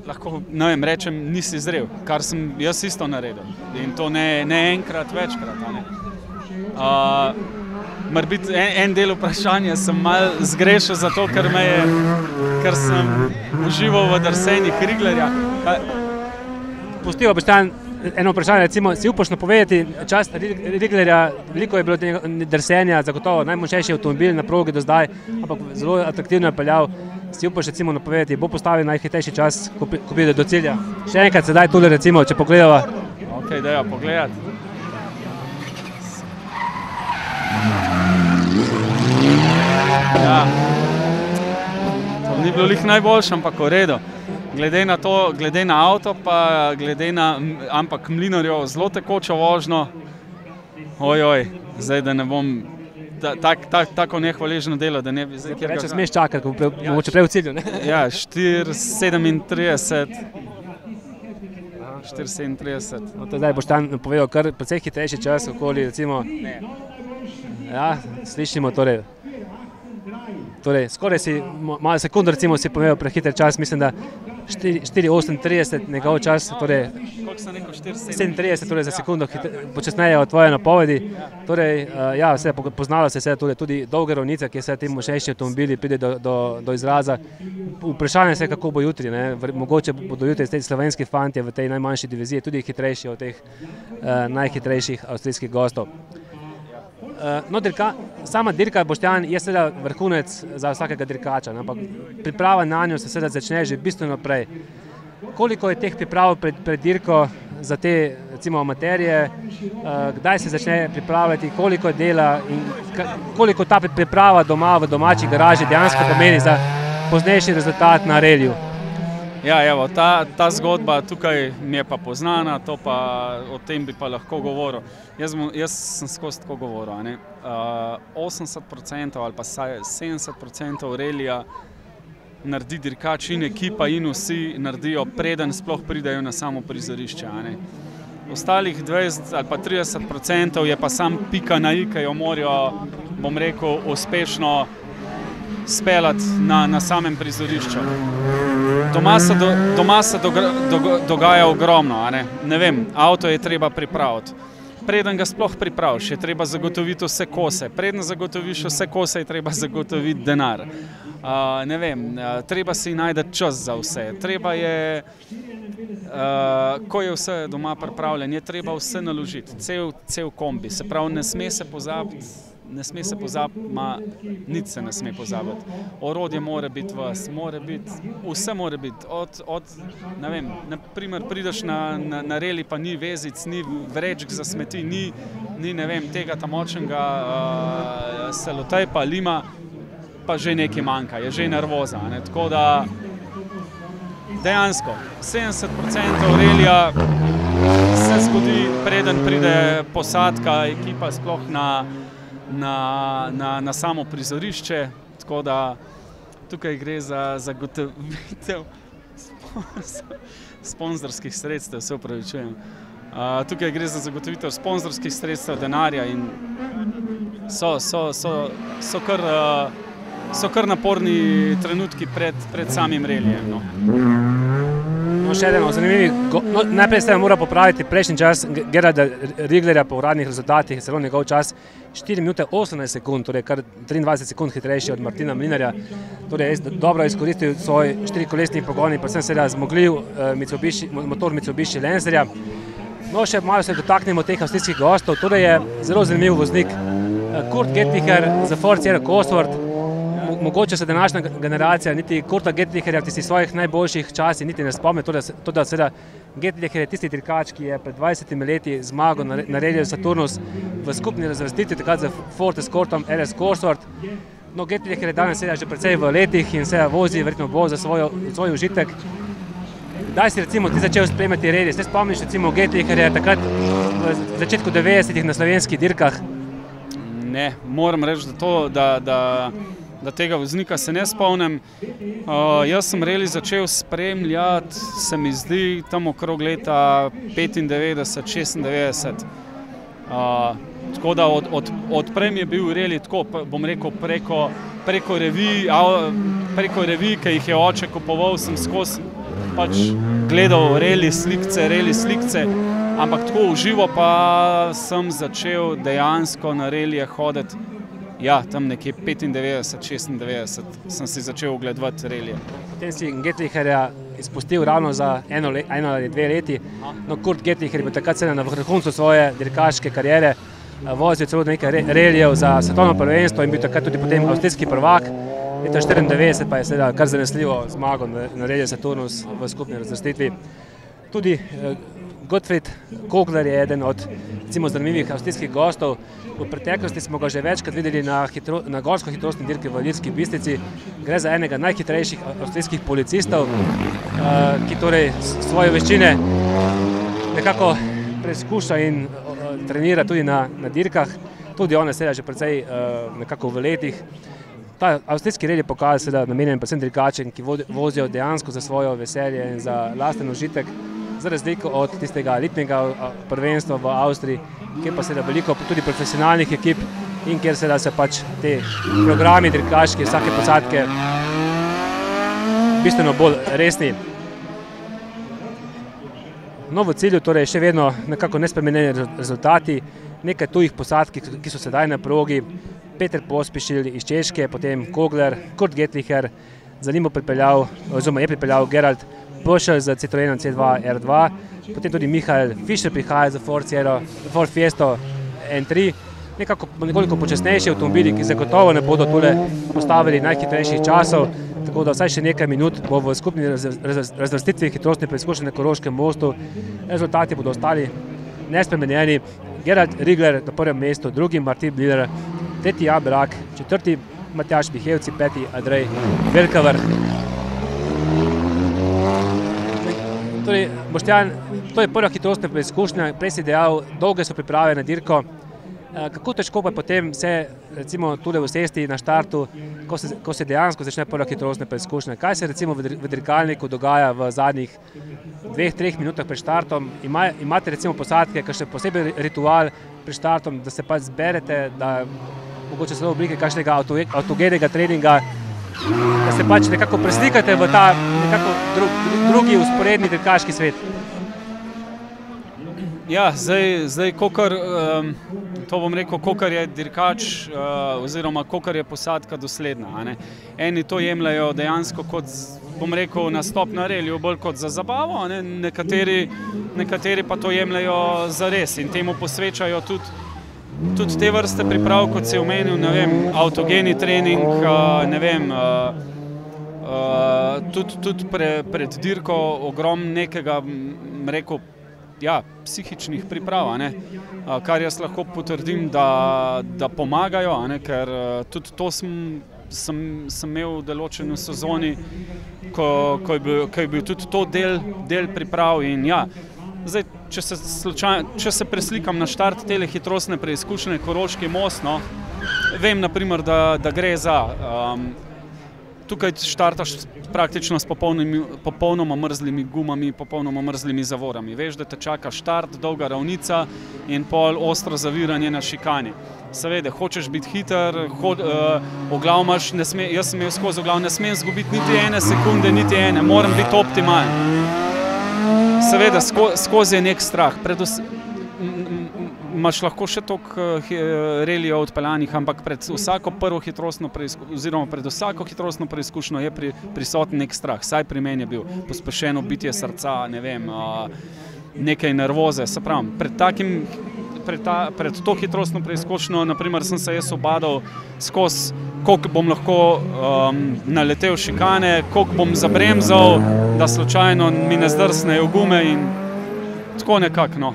lahko, ne vem, rečem, nisi zrel, kar sem jaz isto naredil. In to ne enkrat, večkrat. Morebiti en del vprašanja sem malo zgrešil zato, ker sem užival v drsenjih Riglerja. Pustiva, Boštjan, eno vprašanje, recimo, si upaš napovedati čas Riglerja, veliko je bilo drsenja, zagotovo najmočnejši avtomobil na progi do zdaj, ampak zelo atraktivno je peljal. Si upaš recimo napovedati, bo postavil najhitrejši čas, ko pride do cilja? Še enkrat sedaj tule recimo, če pogledava. Ok, dajva pogledati. Ja, to ni bilo lih najboljše, ampak v redu. Glede na to, glede na avto, pa glede na, ampak Mlinarjev zelo tekočo vožnjo, zdaj da ne bom tako nehvaležno delo, da ne bi zdaj... Reče, smeš čakati, mogoče prej v cilju, ne? Ja, 4,37. 4,37. No, to zdaj Boštjan povedal kar precej hitrejši čas, okoli recimo... Ja, slišimo torej. Torej, skoraj si, malo sekundo recimo si povedal prehiter čas, mislim, da 4,38 njegov čas, torej... Koliko sem rekel, 4,37, torej za sekundo počasneje od tvoje napovedi. Torej, ja, poznalo se tudi dolge ravnice, ki se ti močnejši avtomobili pride do izraza. Vprašanje se, kako bo jutri, ne? Mogoče bodo jutri slovenski fantje v tej najmanjši diviziji tudi hitrejši od teh najhitrejših avstrijskih gostov. No, sama dirka, Boštjan, je seveda vrhunec za vsakega dirkača, ampak priprava na njo se seveda začne že bistveno prej. Koliko je teh priprav pred dirko za te, recimo, amaterje, kdaj se začne pripravljati, koliko dela in koliko ta priprava doma v domači garaži dejansko pomeni za poznejši rezultat na reliju? Ja, evo, ta zgodba tukaj mi je pa poznana, o tem bi pa lahko govoril. Jaz sem skozi tako govoril, 80% ali pa 70% relija naredi dirkač in ekipa in vsi naredijo, preden sploh pridejo na samo prizorišče. Ostalih 20 ali pa 30% je pa sam pika na i, ki jo morajo, bom rekel, uspešno speljati na samem prizorišču. Doma se dogaja ogromno, ne vem, avto je treba pripraviti. Preden ga sploh pripraviš, je treba zagotoviti vse kose. Preden zagotoviš vse kose, je treba zagotoviti denar. Ne vem, treba si najti čas za vse. Treba je, ko je vse doma pripravljen, je treba vse naložiti, cel kombi. Se pravi, ne sme se pozabiti ne sme se pozabiti, nič se ne sme pozabiti. Orodje mora biti vas, vse mora biti. Ne vem, naprimer prideš na reli, pa ni vezic, ni vrečk za smeti, ni ne vem, tega tamočnega selotejpa, lima, pa že nekaj manjka, je že nervoza. Ne? Tako da dejansko 70% relija se zgodi, preden pride posadka, ekipa sploh na samo prizorišče, tako da tukaj gre za zagotovitev sponzorskih sredstev, se upravičujem. Tukaj gre za zagotovitev sponzorskih sredstev, denarja in so kar naporni trenutki pred samim relijem. No, še eden zanimivi, najprej se mora popraviti prejšnji čas Geralda Riglerja po uradnih rezultatih, celo njegov čas 4 minute 18 sekund, torej kar 23 sekund hitrejši od Martina Mlinarja. Torej je dobro izkoristil svoj 4-kolesni pogon in predvsem seveda zmogljiv motor Mitsubishi Lancerja. No, še malo se dotaknemo teh avstrijskih gostov, torej je zelo zanimiv voznik Kurt Getlicher za Ford Sierra Cosworth. Mogoče se današnja generacija niti Kurta Getlicherja v tistih svojih najboljših časih niti ne spomne, to da seveda Getlicher je tisti dirkač, ki je pred 20 leti zmagal na reliju Saturnus v skupni razvrstitvi, takrat z Ford Escortom RS Cosworth. No, Getlicher je danes seveda že precej v letih in se vozi verjetno bolj za svoj užitek. Kdaj si recimo ti začel spremljati relij? Se spomniš recimo Getlicherja takrat v začetku 90-ih na slovenskih dirkah? Ne, moram reči, da tega voznika se ne spomnim. Jaz sem relij začel spremljati, se mi zdi, tam okrog leta 95-96. Tako da odprem je bil relij tako, bom rekel, preko revij, ki jih je oče kupoval, sem skozi pač gledal relij slikce, ampak tako v živo pa sem začel dejansko na relije hoditi. Ja, tam nekje 95-96 sem si začel ogledovati relije. Potem si Getlicherja izpustil ravno za eno ali 2 leti. No, Kurt Getlicher je bil takrat na vrhuncu svoje dirkaške kariere, vozil celo nekaj relijev za svetovno prvenstvo in bil takrat tudi potem avstrijski prvak. Leta 94 pa je seveda kar zanesljivo zmagal na reliju Saturnus v skupni razvrstitvi. Tudi Gottfried Kogler je eden od zanimivih avstrijskih gostov. V preteklosti smo ga že večkrat videli na gorsko-hitrostni dirki v Ilirski Bistrici. Gre za enega najhitrejših avstrijskih policistov, ki torej svoje veščine nekako preizkuša in trenira tudi na dirkah. Tudi on je seveda že precej nekako v letih. Ta avstrijski relij je pokazal seveda namenjen predvsem dirkačem, ki vozijo dejansko za svojo veselje in za lasten užitek, za razliko od tistega elitnega prvenstva v Avstriji, kjer pa seveda veliko tudi profesionalnih ekip in kjer seveda se pač te programi dirkaški vsake posadke bistveno bolj resni. No, v cilju torej še vedno nekako nespremenjeni rezultati, nekaj tujih posadk, ki so sedaj na progi, Peter Pospišil iz Češke, potem Kogler, Kurt Getlicher, za njim je pripeljal Gerald Pöschel za Citroenom C2 R2, potem tudi Michael Fischer prihaja za Ford Fiesto N3, nekoliko počasnejši avtomobili, ki zagotovo ne bodo tule postavili najhitrejših časov, tako da vsaj še nekaj minut bo v skupni razvrstitvi hitrostne preizkušnje na Koroškem mostu. Rezultati bodo ostali nespremenjeni. Gerald Rigler na prvem mestu, drugi Martin Mliner, tretji Jan Brak, četrti Matjaž Mihevci, peti Andrej Velkavrh. Torej, Boštjan, to je prva hitrostna preizkušnja, prej si dejal, dolge so priprave na dirko. Kako težko pa je potem vse, recimo, tule usesti na štartu, ko se dejansko začne prva hitrostna preizkušnja? Kaj se recimo v dirkalniku dogaja v zadnjih 2-3 minutah pred štartom? Imate recimo posadke, kakšen poseben ritual pred štartom, da se pač zberete, da mogoče celo v obliki kakšnega avtogenega treninga, da se pač nekako preslikate v ta nekako drugi usporedni dirkaški svet? Ja, zdaj kokar, to bom rekel, kokar je dirkač oziroma kokar je posadka dosledna. Eni to jemljajo dejansko kot, bom rekel, nastop na reliju, bolj kot za zabavo, nekateri pa to jemljajo zares in temu posvečajo tudi tudi te vrste priprav, kot si omenil, ne vem, avtogeni trening, ne vem, tudi pred dirko ogromno nekega, rekel, ja, psihičnih priprav, ne, kar jaz lahko potrdim, da pomagajo, ne, ker tudi to sem imel v določeni sezoni, ko je bil tudi to del priprav in ja, zdaj, če se preslikam na štart tele hitrostne preizkušnje Koroški most, no, vem, naprimer, da gre za, tukaj štartaš praktično s popolnoma mrzlimi gumami, popolnoma mrzlimi zavorami. Veš, da te čaka štart, dolga ravnica in pol ostro zaviranje na šikani. Seveda, hočeš biti hiter, oglav imaš, jaz sem imel skozi oglav, ne smem zgubiti niti ene sekunde, niti ene, moram biti optimalen. Seveda, skozi je nek strah. Imaš lahko še toliko relijev odpeljanih, ampak pred vsako prvo hitrostno preizkušnjo, oziroma pred vsako hitrostno preizkušnjo je prisoten nek strah. Saj pri meni je bil pospešeno bitje srca, ne vem, nekaj nervoze. Se pravim, pred to hitrostno preizkušnjo, naprimer, sem se jaz obadal skozi, koliko bom lahko naletel šikane, koliko bom zabremzal, da slučajno mi ne zdrsnejo gume in tako nekako, no.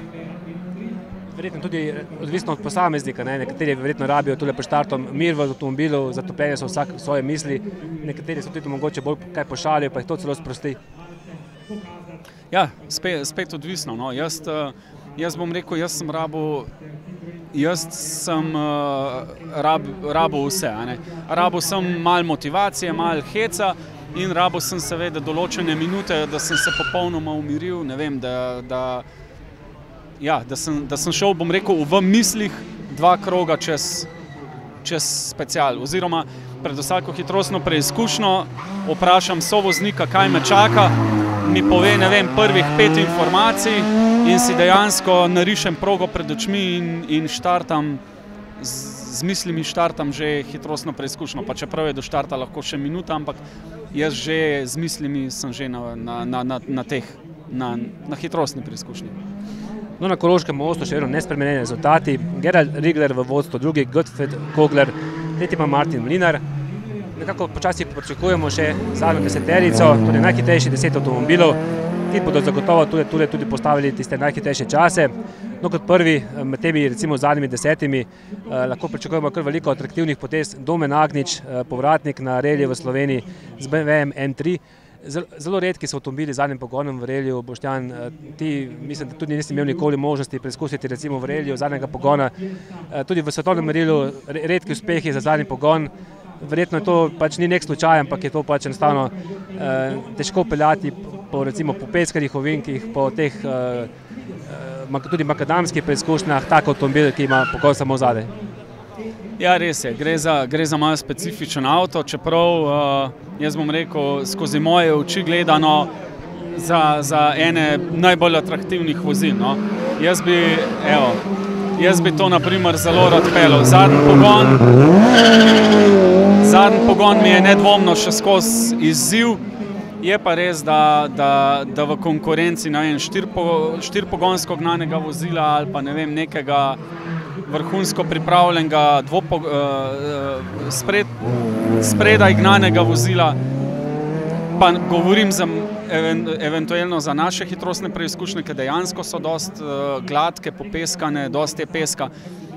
Verjetno tudi odvisno od posameznika, ne? Nekateri verjetno rabijo tule pred štartom mir v avtomobilu, zatopljene so vsak svoje misli, nekateri so tudi mogoče bolj kaj pošalijo, pa jih to celo sprosti. Ja, spet odvisno, no. Jaz bom rekel, jaz sem rabil vse, ne. Rabil sem malo motivacije, malo heca in rabil sem seveda določene minute, da sem se popolnoma umiril, ne vem, da sem šel, bom rekel, v mislih 2 kroga čez special, oziroma pred vsako hitrostno preizkušnjo vprašam sovoznika, kaj me čaka, mi pove, ne vem, prvih 5 informacij in si dejansko narišem progo pred očmi in štartam, z mislimi štartam že hitrostno preizkušnjo, pa čeprav je do štarta lahko še minuta, ampak jaz že z mislimi sem že na hitrostni preizkušnji. No, na Koroškem mostu še vedno nespremenjeni rezultati. Gerald Rigler v vodstvu, drugi Gottfried Kogler, tretji pa Martin Mlinar. Nekako počasi pričakujemo še zadnjo deseterico, torej najhitrejši 10 avtomobilov. Ti bodo zagotovo tudi postavili tiste najhitrejše čase. No, kot prvi med temi recimo zadnjimi 10 lahko pričakujemo kar veliko atraktivnih potez. Domen Agnič, povratnik na reliju v Sloveniji z BMW-jem M3. Zelo redki so avtomobili z zadnjim pogonom v reliju. Boštjan, ti mislim, da tudi nisi imel nikoli možnosti preizkusiti recimo v reliju zadnjega pogona. Tudi v svetovnem merilu redki uspehi za zadnji pogon. Verjetno to pač ni nek slučaj, ampak je to pač enostavno težko peljati po peskarjih ovinkih, po teh tudi makadamskih preizkušnjah, tak avtomobil, ki ima pogon samo zadaj. Ja, res je, gre za malo specifičen avto, čeprav jaz bom rekel, skozi moje oči gledano za ene najbolj atraktivnih vozil, no. Jaz bi to naprimer zelo rad peljal. Zadnji pogon mi je nedvomno še skozi izziv, je pa res, da v konkurenci, ne vem, 4-pogonsko gnanega vozila ali pa ne vem, nekega vrhunsko pripravljenega spredaj gnanega vozila, pa govorim eventualno za naše hitrostne preizkušnje, ki dejansko so dosti gladke, popeskane, dosti je peska,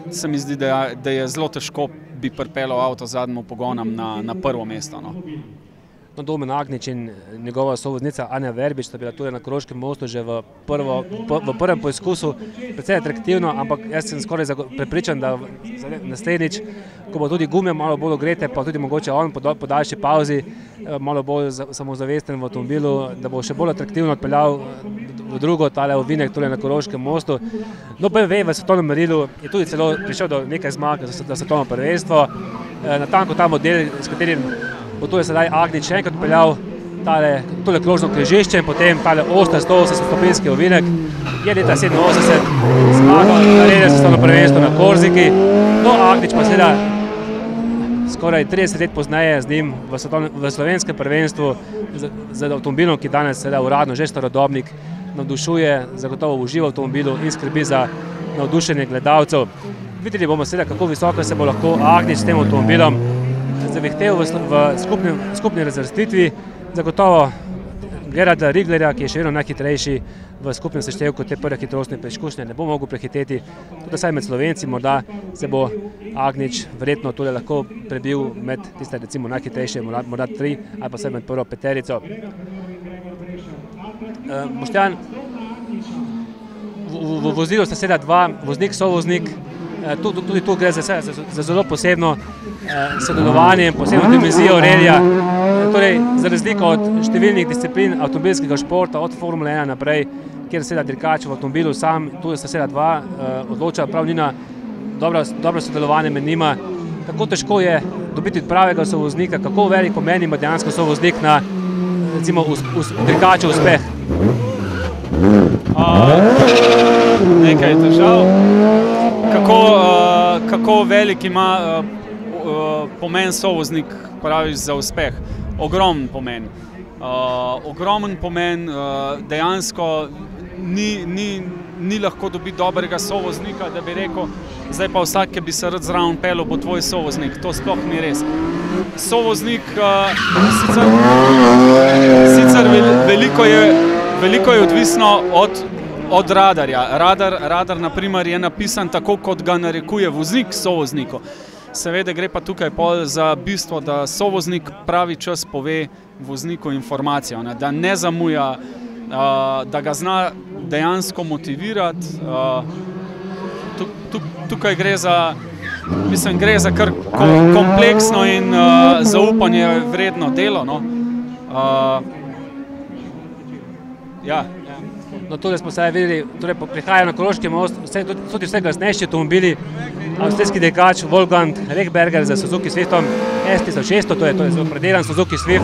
se mi zdi, da je zelo težko bi pripeljal avto z zadnjim pogonom na prvo mesto, no. No, Domen Agnič in njegova sovoznica Anja Verbič sta bila tudi na Koroškem mostu že v prvem poizkusu precej atraktivno, ampak jaz sem skoraj prepričan, da naslednjič, ko bo tudi gume malo bolj ogrete, pa tudi mogoče on po daljši pauzi malo bolj samozavesten v avtomobilu, da bo še bolj atraktivno odpeljal v drugo tale ovinek tule na Koroškem mostu. No, BMW v svetovnem merilu je tudi celo prišel do nekaj zmag za svetovno prvenstvo. Natanko ta model, s katerim bo tule sedaj Agnič še enkrat odpeljal tole krožno križišče in potem tale oster 180-stopinjski ovinek. Je leta 87 zmagal naredil svetovno prvenstvo na Korziki. No, Agnič pa seveda skoraj 30 let pozneje z njim v slovenskem prvenstvu z avtomobilom, ki danes seveda uradno že starodobnik, navdušuje, zagotovo uživa v avtomobilu in skrbi za navdušenje gledalcev. Videli bomo seveda, kako visoko se bo lahko Agnič s tem avtomobilom zavihtel v skupni razvrstitvi. Zagotovo Gerarda Riglerja, ki je še vedno najhitrejši v skupnem seštevku te prve hitrostne preizkušnje, ne bo mogel prehiteti. Tudi saj med Slovenci morda se bo Agnič verjetno tole lahko prebil med tiste recimo najhitrejše, morda 3 ali pa vsaj med prvo peterico. Boštjan, v vozilu sta seveda dva, voznik, sovoznik. Tudi tu gre za zelo posebno sodelovanje in posebno dimenzijo relija. Torej, za razliko od številnih disciplin avtomobilskega športa, od Formule 1 naprej, kjer seveda dirkač v avtomobilu sam, tu sta seveda dva, odloča prav njuna dobro sodelovanje med njima. Kako težko je dobiti pravega sovoznika, kako velik pomen ima dejansko sovoznik na recimo dirkačev uspeh? Nekaj težav. Kako velik ima pomen sovoznik, praviš, za uspeh? Ogromen pomen. Ogromen pomen, dejansko ni lahko dobiti dobrega sovoznika, da bi rekel, zdaj pa vsak, ki bi se rad zraven pelil, bo tvoj sovoznik. To sploh ni res. Sovoznik, sicer veliko je odvisno od radarja. Radar na primer je napisan tako, kot ga narekuje voznik sovozniku. Seveda gre pa tukaj pol za bistvo, da sovoznik pravi čas pove vozniku informacijo, da ne zamuja, da ga zna dejansko motivirati. Tukaj gre za kar kompleksno in zaupanje vredno delo. Ja. No, tole smo se videli, torej prihajajo na Koroški most, tudi vse glasnejši avtomobili, avstrijski dirkač Wolfgang Rechberger za Suzuki Swiftom S1600, to je zelo predelan Suzuki Swift,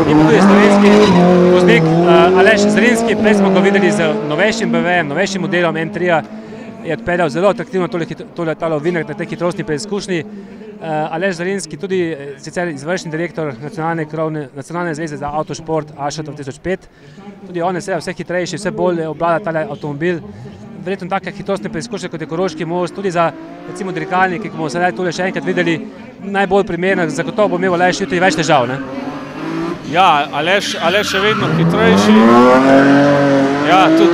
in tudi slovenski voznik Aleš Zrinski, prej smo ga videli z novejšim BMW-jem, novejšim modelom M3-ja, je odpeljal zelo atraktivno tole letalo Vinek na tej hitrostni preizkušnji. Aleš Zrinski, tudi sicer izvršni direktor Nacionalne zveze za avtošport AŠA 2005. Tudi on je seveda vse hitrejši, vse bolje obvlada tale avtomobil. Verjetno take hitrostne preizkušnje, kot je Koroški most, tudi za recimo dirkalnike, ki bomo sedaj tole še enkrat videli, najbolj primerno, zagotovo bo imel Aleš jutri več težav, ne? Ja, Aleš je vedno hitrejši. Ja, tudi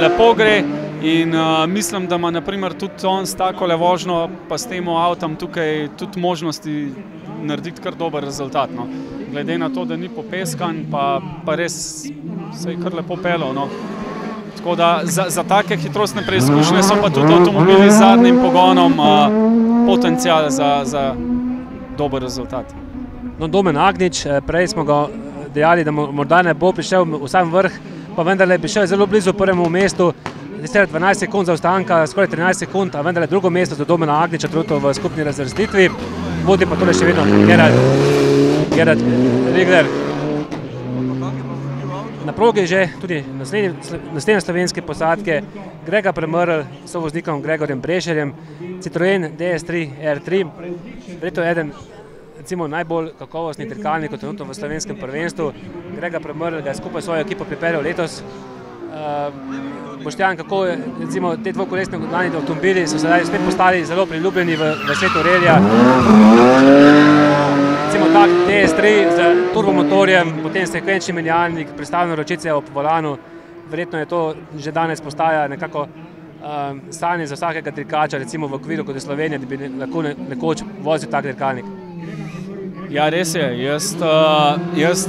lepo gre. In mislim, da ima na primer tudi on s takole vožnjo pa s tem avtom tukaj tudi možnosti narediti kar dober rezultat. Glede na to, da ni popeskan, pa res se je kar lepo pelal. Tako da za take hitrostne preizkušnje so pa tudi avtomobili z zadnjim pogonom potencial za dober rezultat. No, Domen Agnič, prej smo ga dejali, da morda ne bo prišel v sam vrh, pa vendarle je prišel zelo blizu prvemu mestu. 12 sekund zaostanka, skoraj 13 sekund, a vendarle drugo mesto za Domena Agniča trenutno v skupni razvrstitvi. Vodi pa tole še vedno Gerard Rigler. Na progi že tudi naslednje slovenske posadke Grega Premrl s sovoznikom Gregorjem Brešerjem, Citroen DS3 R3, verjetno eden recimo najbolj kakovostnih dirkalnikov trenutno v slovenskem prvenstvu. Grega Premrl ga je skupaj s svojo ekipo pripeljal letos. Boštjan, kako recimo te dvokolesni avtomobili so sedaj spet postali zelo priljubljeni v svetu relija. Recimo tak DS3 z turbomotorjem, potem sekvenčni menjalnik, prestavljene ročice ob volanu. Verjetno je to že danes postaja nekako sanje za vsakega dirkača, recimo v okviru kot je Slovenija, da bi lahko nekoč vozil tak dirkalnik. Ja, res je. Jaz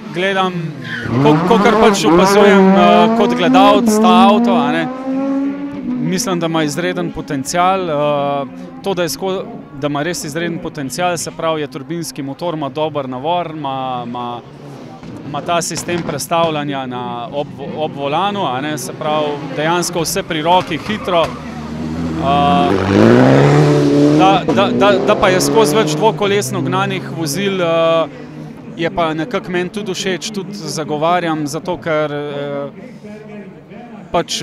gledam, kakor pač opazujem kot gledalec ta avto, mislim, da ima izreden potencial. To, da ima res izreden potencial, se pravi, je turbinski motor, ima dober navor, ima ta sistem prestavljanja ob volanu, se pravi, dejansko vse pri roki, hitro. Da pa je skozi več dvokolesno gnanih vozil, je pa nekako meni tudi všeč, tudi zagovarjam, zato ker pač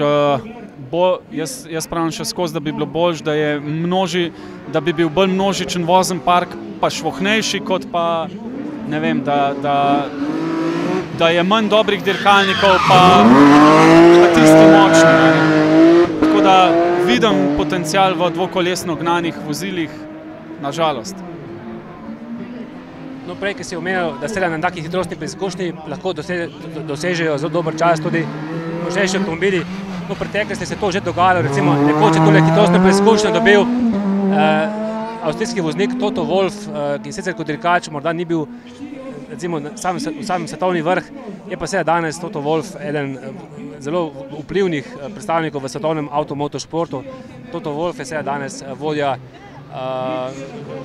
jaz pravim še skozi, da bi bilo boljše, da bi bil bolj množičen vozen park, pa švohnejši, kot pa, ne vem, da je manj dobrih dirkalnikov, pa tisti močni. Tako da vidim potencial v dvokolesno gnanih vozilih, nažalost. No, prej, ki si omenil, da se na takih hitrostnih preizkušnji lahko dosežejo zelo dober čas tudi močnejši avtomobili. No, v preteklosti se to že dogajalo, recimo nekoč je tole hitrostno preizkušnjo dobil avstrijski voznik Toto Wolff, ki sicer kot dirkač morda ni bil recimo sam svetovni vrh, je pa seveda danes Toto Wolff eden zelo vplivnih predstavnikov v svetovnem avtomotošportu. Toto Wolff je seveda danes vodja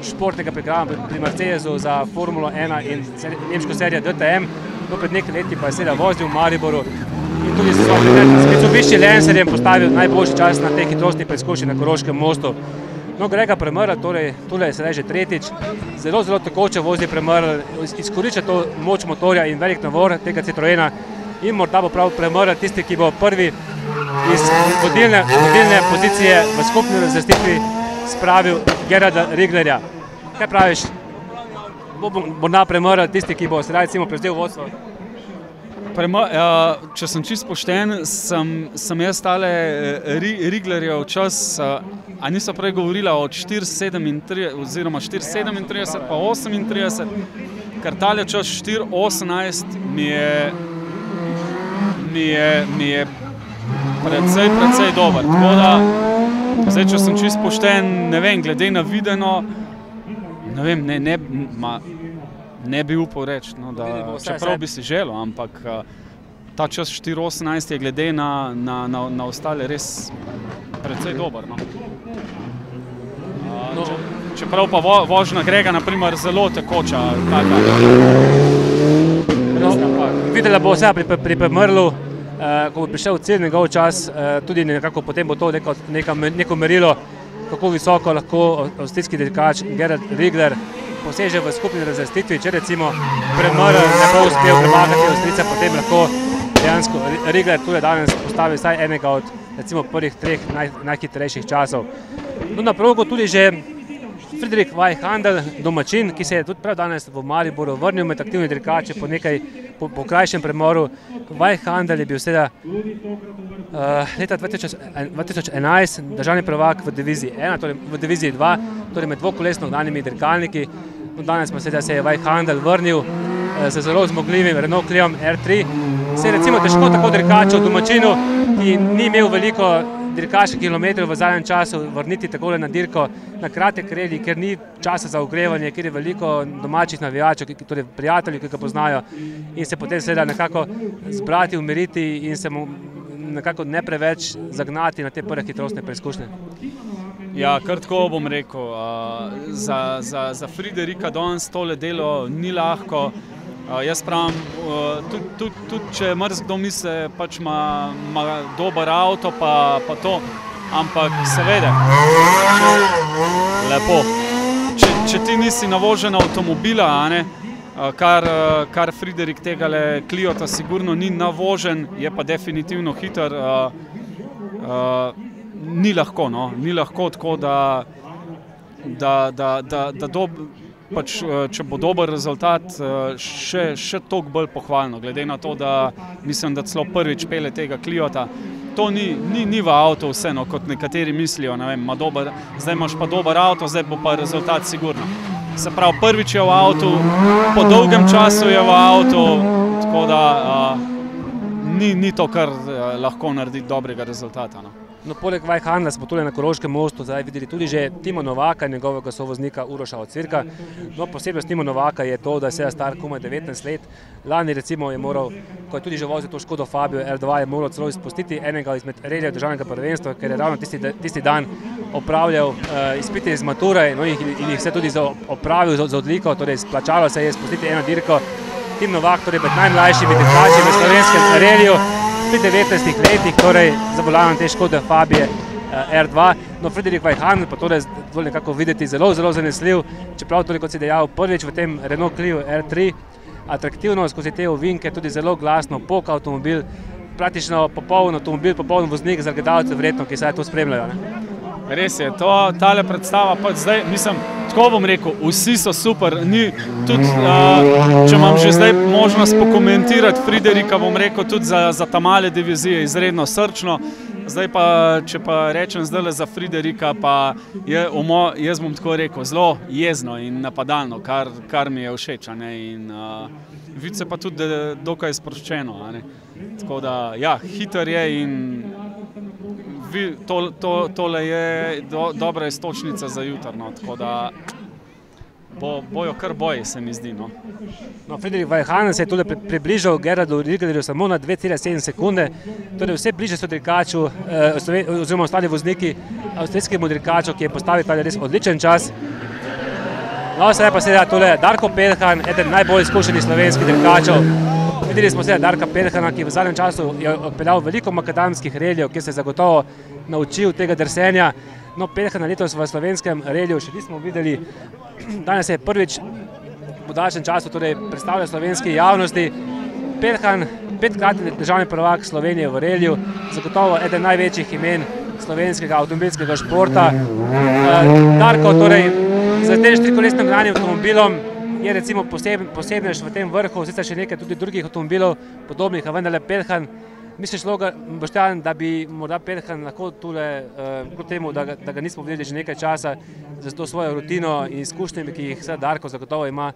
športnega programa pri Mercedesu za Formulo 1 in nemško serijo DTM. No, pred nekaj leti pa je seveda vozil v Mariboru in tudi s Mitsubishi Lancerjem postavil najboljši čas na tej hitrostni preizkušnji na Koroškem mostu. No, Grega Premrl, torej tule je sedaj že tretjič, zelo tekoče vozi Premrl, izkorišča to moč motorja in velik navor tega Citroena in morda bo prav Premrl tisti, ki bo prvi iz vodilne pozicije v skupni razvrstitvi spravil Gerharda Riglerja. Kaj praviš? Bo morda Premrl tisti, ki bo sedaj recimo prevzel vodstvo? Če sem čisto pošten, sem jaz tale Riglerjev čas, a niso prej govorila od 4:37 oziroma 4:37 pa 38, ker tale čas 4:18 mi je precej dober. Tako da, zdaj, če sem čisto pošten, ne vem, glede na videno, ne vem, ne bi upal reči, no, da čeprav bi si želel, ampak ta čas 4:18 je glede na ostale res precej dober. No. Čeprav pa vožnja Grega, na primer, zelo tekoča. Videla bo vse pri Premrlu, ko bo prišel cilj njegov čas, tudi nekako potem bo to neko merilo, kako visoko lahko avstrijski dirkač Gerhard Rigler poseže v skupni razvrstitvi. Če recimo Premrl ne bo uspel premagati Avstrijca, potem lahko dejansko Rigler tudi danes postavi vsaj enega od recimo prvih treh najhitrejših časov. No, na progo tudi že Friedrich Weihhandel, domačin, ki se je tudi prav danes v Mariboru vrnil med aktivni dirkači po krajšem premoru. Weihhandel je bil seveda leta 2011 državni prvak v diviziji 1, torej v diviziji 2, torej med dvokolesno gnanimi dirkalniki. No, danes pa seveda se je Weihhandel vrnil z zelo zmogljivim Renault Clio R3. Se je recimo težko tako dirkaču, domačinu, ki ni imel veliko dirkaških kilometrov v zadnjem času, vrniti takole na dirko na kratek relij, ker ni časa za ogrevanje, ker je veliko domačih navijačev, torej prijateljev, ki ga poznajo, in se potem seveda nekako zbrati, umiriti in se mu nekako ne preveč zagnati na te prve hitrostne preizkušnje. Ja, kar tako bom rekel, za Friderika danes tole delo ni lahko. Jaz pravim, tudi če marsikdo misli, pač ima dober avto pa to, ampak seveda, lepo, če ti nisi navožen avtomobila, kar Friderik tegale Cliota sigurno ni navožen, je pa definitivno hiter, ni lahko, no, ni lahko tako, pač, če bo dober rezultat, še toliko bolj pohvalno, glede na to, da mislim, da celo prvič pele tega Cliota. To ni v avto vseeno, kot nekateri mislijo, ne vem, zdaj imaš pa dober avto, zdaj bo pa rezultat sigurno. Se pravi, prvič je v avtu, po dolgem času je v avtu, tako da ni to, kar lahko naredi dobrega rezultata. No. No, poleg Weihhandla smo tule na Koroškem mostu zdaj videli tudi že Timo Novaka, njegovega sovoznika Uroša Ocvirka. No, posebnost Timo Novaka je to, da je seveda star komaj 19 let. Lani recimo je moral, ko je tudi že vozil to Škodo Fabio R2, je moral celo izpustiti enega izmed reljev državnega prvenstva, ker je ravno tisti dan opravljal izpite iz mature, no, in jih se tudi opravil z odliko, torej splačalo se je izpustiti eno dirko. Tim Novak, torej med najmlajšimi dirkači v slovenskem relju, pri 19 letih, torej za volanom te Škode Fabie R2. No, Friedrich Weihhandel pa torej nekako videti zelo zanesljiv, čeprav torej, kot si dejal, prvič v tem Renault Clio R3, atraktivno skozi te ovinke, tudi zelo glasno, pok avtomobil, praktično popoln avtomobil, popoln voznik za gledalce verjetno, ki se to spremljajo. Ne? Res je, tale predstava pa zdaj, mislim, tako bom rekel, vsi so super, tudi, če imam že zdaj možnost pokomentirati Friderika, bom rekel, tudi za ta male divizije izredno srčno, Zdaj pa, če pa rečem zdajle za Friderika, pa jaz bom tako rekel, zelo jezno in napadalno, kar mi je všeč, a ne, in vidi se pa tudi, da je dokaj sproščeno, a ne. Tako da, ja, hiter je in tole je dobra iztočnica za jutri, no, tako da bojo kar boji, se mi zdi, no. No, Friderik Vajhanen se je tudi približal Gerardu Riglerju samo na 2,7 sekunde, torej vse bliže so dirkaču, oziroma ostali vozniki avstrijskemu dirkaču, ki je postavil ta res odličen čas. No, sedaj pa seveda tole Darko Peljhan, eden najbolj izkušenih slovenskih dirkačev. Videli smo seveda Darka Peljhana, ki v zadnjem času je odpeljal veliko makadamskih reljev, kjer se je zagotovo naučil tega drsenja. No, Peljhana letos v slovenskem relju še nismo videli. Danes je prvič v daljšem času predstavljal slovenski javnosti. Peljhan, 5-kratni državni prvak Slovenije v relju, zagotovo eden največjih imen slovenskega avtomobilskega športa. Darko, torej, z tem štirikolesnim gnanjem avtomobilom je recimo posebnež v tem vrhu, sicer še nekaj tudi drugih avtomobilov podobnih, a vendarle Peljhan. Misliš, Boštjan, da bi morda Peljhan lahko tule, kljub temu, da ga nismo videli že nekaj časa, za to svojo rutino in izkušnjami, ki jih Darko zagotovo ima,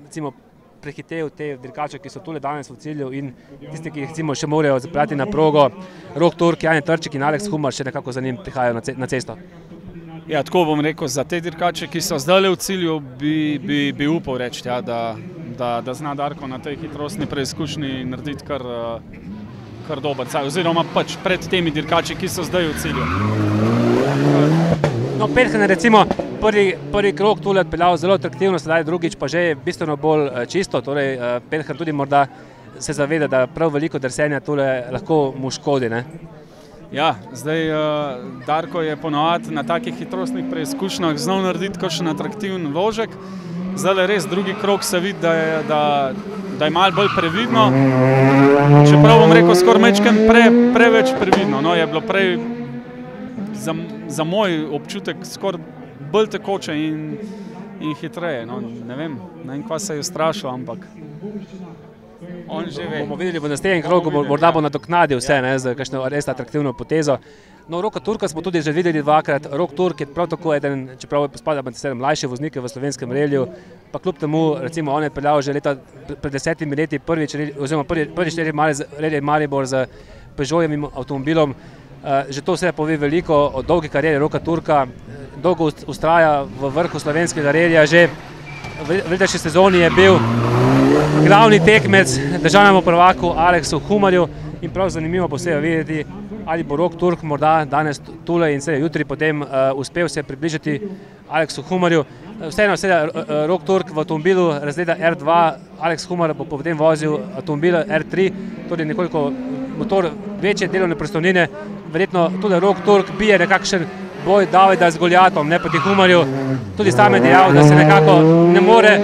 recimo prehitev te dirkače, ki so tule danes v cilju in tisti, ki jih recimo še morajo zapeljati na progo, Rok Turk, Jani Trček in Alex Humar še nekako za njim prihajajo na cesto. Ja, tako bom rekel, za te dirkače, ki so zdajle v cilju, bi upal reči, ja, da zna Darko na tej hitrostni preizkušnji narediti kar dober cajt, oziroma pač pred temi dirkači, ki so zdaj v cilju. No, Peljhan je recimo prvi krog tule odpeljal zelo atraktivno, sedaj drugič pa že bistveno bolj čisto, torej Peljhan tudi morda se zaveda, da prav veliko drsenja tule lahko mu škodi, ne? Ja, zdaj Darko je ponovadi na takih hitrostnih preizkušnjah znal narediti kakšen atraktiven vložek. Zdaj res drugi krog se vidi, da je malo bolj previdno. Čeprav bom rekel skoraj majčkeno preveč previdno. No, je bilo prej za moj občutek skoraj bolj tekoče in hitreje. No, ne vem, kva se je ustrašil, ampak on že ve. Bomo videli v naslednjem krogu, morda bo nadoknadil vse, ne, z kakšno res atraktivno potezo. No, Roka Turka smo tudi že videli dvakrat. Rok Turk je prav tako eden, čeprav spada med mlajše voznike v slovenskem relju, pa kljub temu, recimo, on je peljal že pred 10 leti prvič relij Maribor z Peugeotovim avtomobilom. Že to vse pove veliko o dolgi karieri Roka Turka. Dolgo vztraja v vrhu slovenskega relja, že v letošnji sezoni je bil glavni tekmec državnemu prvaku Aleksu Humarju in prav zanimivo bo seveda videti, ali bo Rok Turk morda danes tule in seveda jutri potem uspel se približati Aleksu Humarju. Vseeno seveda Rok Turk v avtomobilu razreda R2, Aleks Humar bo potem vozil avtomobil R3, torej nekoliko motor večje delovne prostornine. Verjetno tudi Rok Turk bije nekakšen boj Davida z Goljatom, ne proti Humarju. Tudi sam je dejal, da se nekako ne more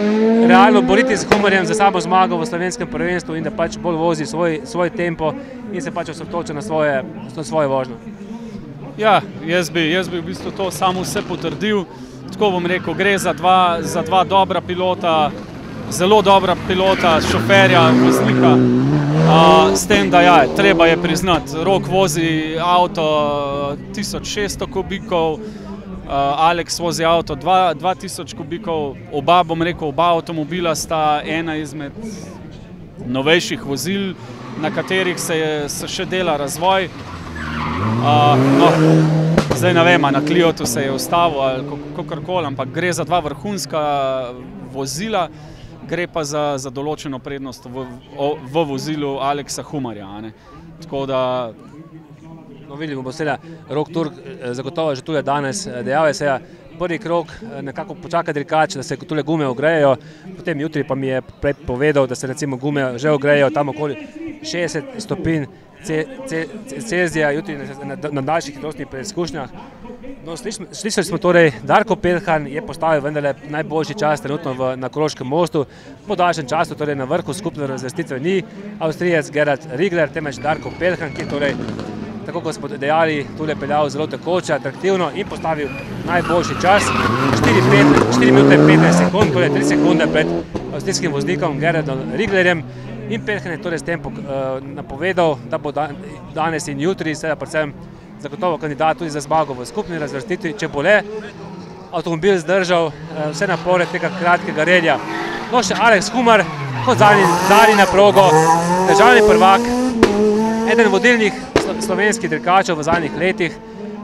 realno boriti z Humarjem za samo zmago v slovenskem prvenstvu in da pač bolj vozi svoj tempo in se pač osredotoča na svojo vožnjo. Ja, jaz bi v bistvu to samo vse potrdil. Tako bom rekel, gre za dva dobra pilota, zelo dobra pilota, šoferja, voznika. S tem, da ja, treba je priznati, Rok vozi avto 1600 kubikov, Aleks vozi avto 2000 kubikov, oba avtomobila sta ena izmed novejših vozil, na katerih se še dela razvoj. No, zdaj ne vem, na Cliotu se je ustavil ali kakorkoli, ampak gre za dva vrhunska vozila, gre pa za določeno prednost v vozilu Aleksa Humarja. Tako da... No, videli bomo seveda, Rok Turk zagotovo že tule danes dejal je seveda, prvi krog nekako počaka dirkač, da se tule gume ogrejejo, potem jutri pa mi je prej povedal, da se recimo gume že ogrejejo tam okoli 60 stopinj Celzija, jutri na daljših hitrostnih preizkušnjah. No, slišali smo torej, Darko Peljhan je postavil vendarle najboljši čas trenutno na Koroškem mostu. Po daljšem času, torej na vrhu skupne razvrstitve ni Avstrijec Gerard Rigler, temveč Darko Peljhan, ki je torej, tako kot smo dejali, tule peljal zelo tekoče, atraktivno in postavil najboljši čas. 4 minute 15 sekund, torej 3 sekunde pred avstrijskim voznikom Gerardom Riglerjem. In Pelhan je torej s tem napovedal, da bo danes in jutri seveda predvsem zagotovo kandidat tudi za zmago v skupni razvrstitvi, če bo le avtomobil zdržal vse napore tega kratkega relija. No, še Alex Humar, kot zadnji na progo, državni prvak, eden vodilnih slovenskih dirkačev v zadnjih letih.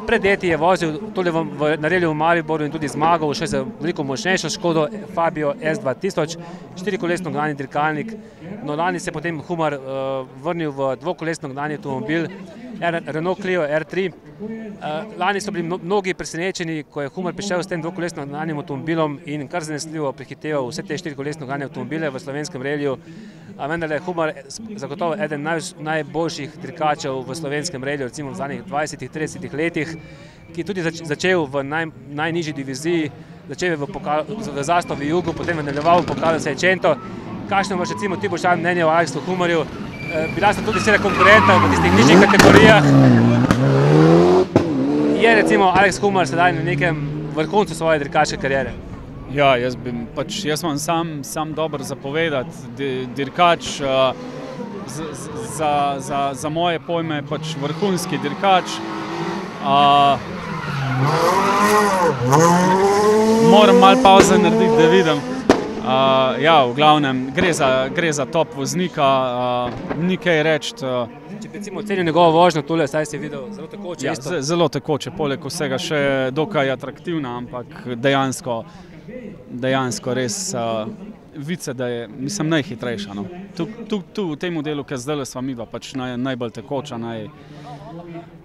Pred leti je vozil tudi na reliju v Mariboru in tudi zmagal, še za veliko močnejšo Škodo Fabio S2000, 4-kolesno gnani dirkalnik. No, lani se je potem Humar vrnil v 2-kolesno gnani avtomobil, Renault Clio R3. Lani so bili mnogi presenečeni, ko je Humar prišel s tem 2-kolesno gnanim avtomobilom in kar zanesljivo prehiteval vse te 4-kolesno gnane avtomobile v slovenskem reliju. Vendar je Humar zagotovo eden najboljših dirkačev v slovenskem reliju, recimo v zadnjih 20-30 letih, ki je tudi začel v najnižji diviziji, začel je v Zastavi Jugu, potem je nadaljeval v pokalu Seicento. Kakšno imaš recimo ti Boštjan mnenje o Aleksu Humarju? Bila sta tudi seveda konkurenta v tistih nižjih kategorijah. Je recimo Alex Humar sedaj na nekem vrhuncu svoje dirkaške kariere? Ja, jaz imam sam dobro zapovedati. Dirkač, za moje pojme je pač vrhunski dirkač. Moram malo pauze narediti, da vidim. Ja, v glavnem, gre za top voznika, ni kaj reči. Če bi recimo ocenil njegovo vožnjo tule, saj si videl zelo tekoče isto? Ja, zelo tekoče, poleg vsega še dokaj atraktivna, ampak dejansko res vice, da je, mislim, najhitrejša. Tu v tem delu, ki zdaj sva midva, pač najbolj tekoča.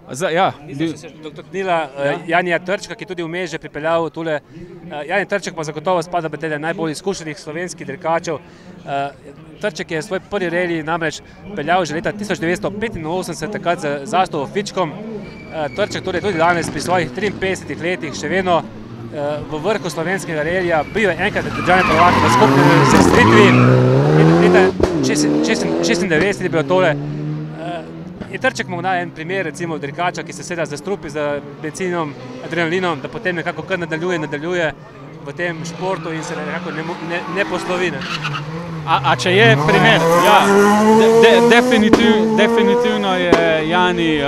Dotaknila Janija Trčka, ki je tudi vmes že pripeljal tule. Jani Trček pa zagotovo spada med najbolj izkušenih slovenskih dirkačev. Trček je svoj prvi reli namreč peljal že leta 1985, takrat z Zastavo Fičkom. Trček torej tudi danes pri svojih 53 letih še vedno v vrhu slovenskega relija. Bil je enkrat državni prvak v skupni razvrstitvi. Leta 1996 je bilo tole. Je Trček morda en primer recimo dirkača, ki se seveda zastrupi z benzinom, adrenalinom, da potem nekako kar nadaljuje v tem športu in se nekako ne poslovi. A če je primer? Ja, definitivno je Jani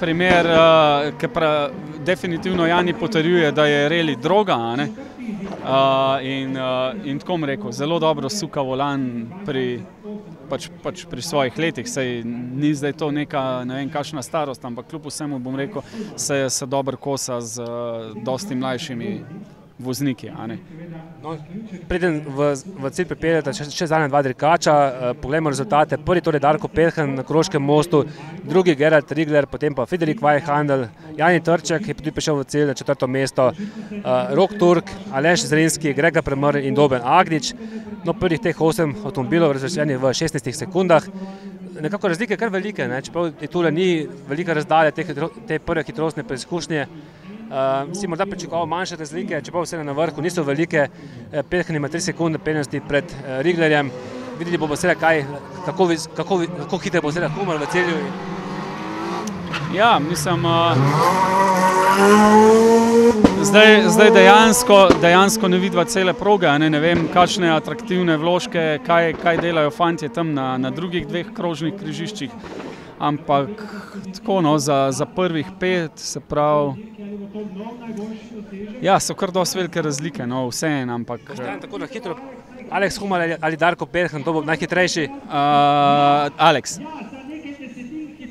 primer, ki definitivno Jani potrjuje, da je reli droga, in tako bom rekel, zelo dobro suka volan pri svojih letih, saj ni zdaj to neka, ne vem kakšna starost, ampak kljub vsemu bom rekel, se dobro kosa z dosti mlajšimi vozniki. No, preden v cilj pripeljata še zadnja dva dirkača, poglejmo rezultate. Prvi torej Darko Peljhan na Koroškem mostu, drugi Gerald Rigler, potem pa Friderik Weihhandel, Jani Trček je tudi prišel v cilj na 4. mesto, Rok Turk, Aleš Zrinski, Grega Premrl in Doben Agnič. No, prvih teh 8 avtomobilov razvrščenih v 16 sekundah. Nekako razlike kar velike, čeprav tule ni velika razdalja te prve hitrostne preizkušnje. Si morda pričakoval manjše razlike, čeprav vse na vrhu niso velike. Peljhan ima 3 sekunde prednosti pred Riglerjem. Videli bomo seveda kako hitro bo seveda Humar v cilju. Ja, mislim, zdaj dejansko ne vidva cele proge, ne vem kakšne atraktivne vložke, kaj delajo fantje tam na drugih dveh krožnih križiščih, ampak tako za prvih 5, se pravi, ja, so kar dosti velike razlike, vseeno, ampak... Tako na hitro, Alex Humar ali Darko Peljhan, to bo najhitrejši? Alex.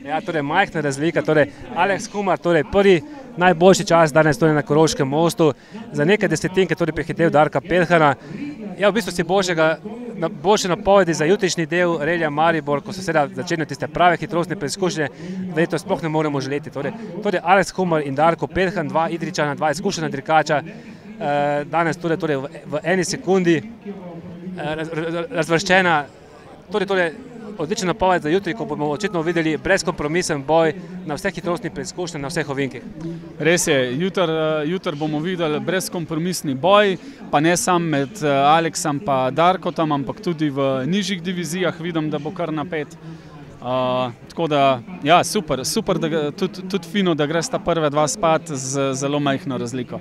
Ja, torej majhna razlika, torej Alex Humar, torej prvi najboljši čas danes na Koroškem mostu, za nekaj desetinke torej prehitev Darka Peljhana. Ja, v bistvu si boljše napovedi za jutrišnji del relija Maribor, ko so seveda začenjali tiste prave hitrostne preizkušnje, da to sploh ne moremo želeti. Torej Alex Humar in Darko Peljhan, dva Idrijčana, dva izkušena dirkača, danes torej v 1 sekundi razvrščena, torej odlična napoved za jutri, ko bomo očitno videli brezkompromisen boj na vseh hitrostnih preizkušnjah, na vseh ovinkih. Res je, jutri bomo videli brezkompromisni boj, pa ne samo med Aleksom pa Darkotom, ampak tudi v nižjih divizijah vidim, da bo kar napet. Tako da, ja, super, tudi fino, da gresta prve dva spat z zelo majhno razliko.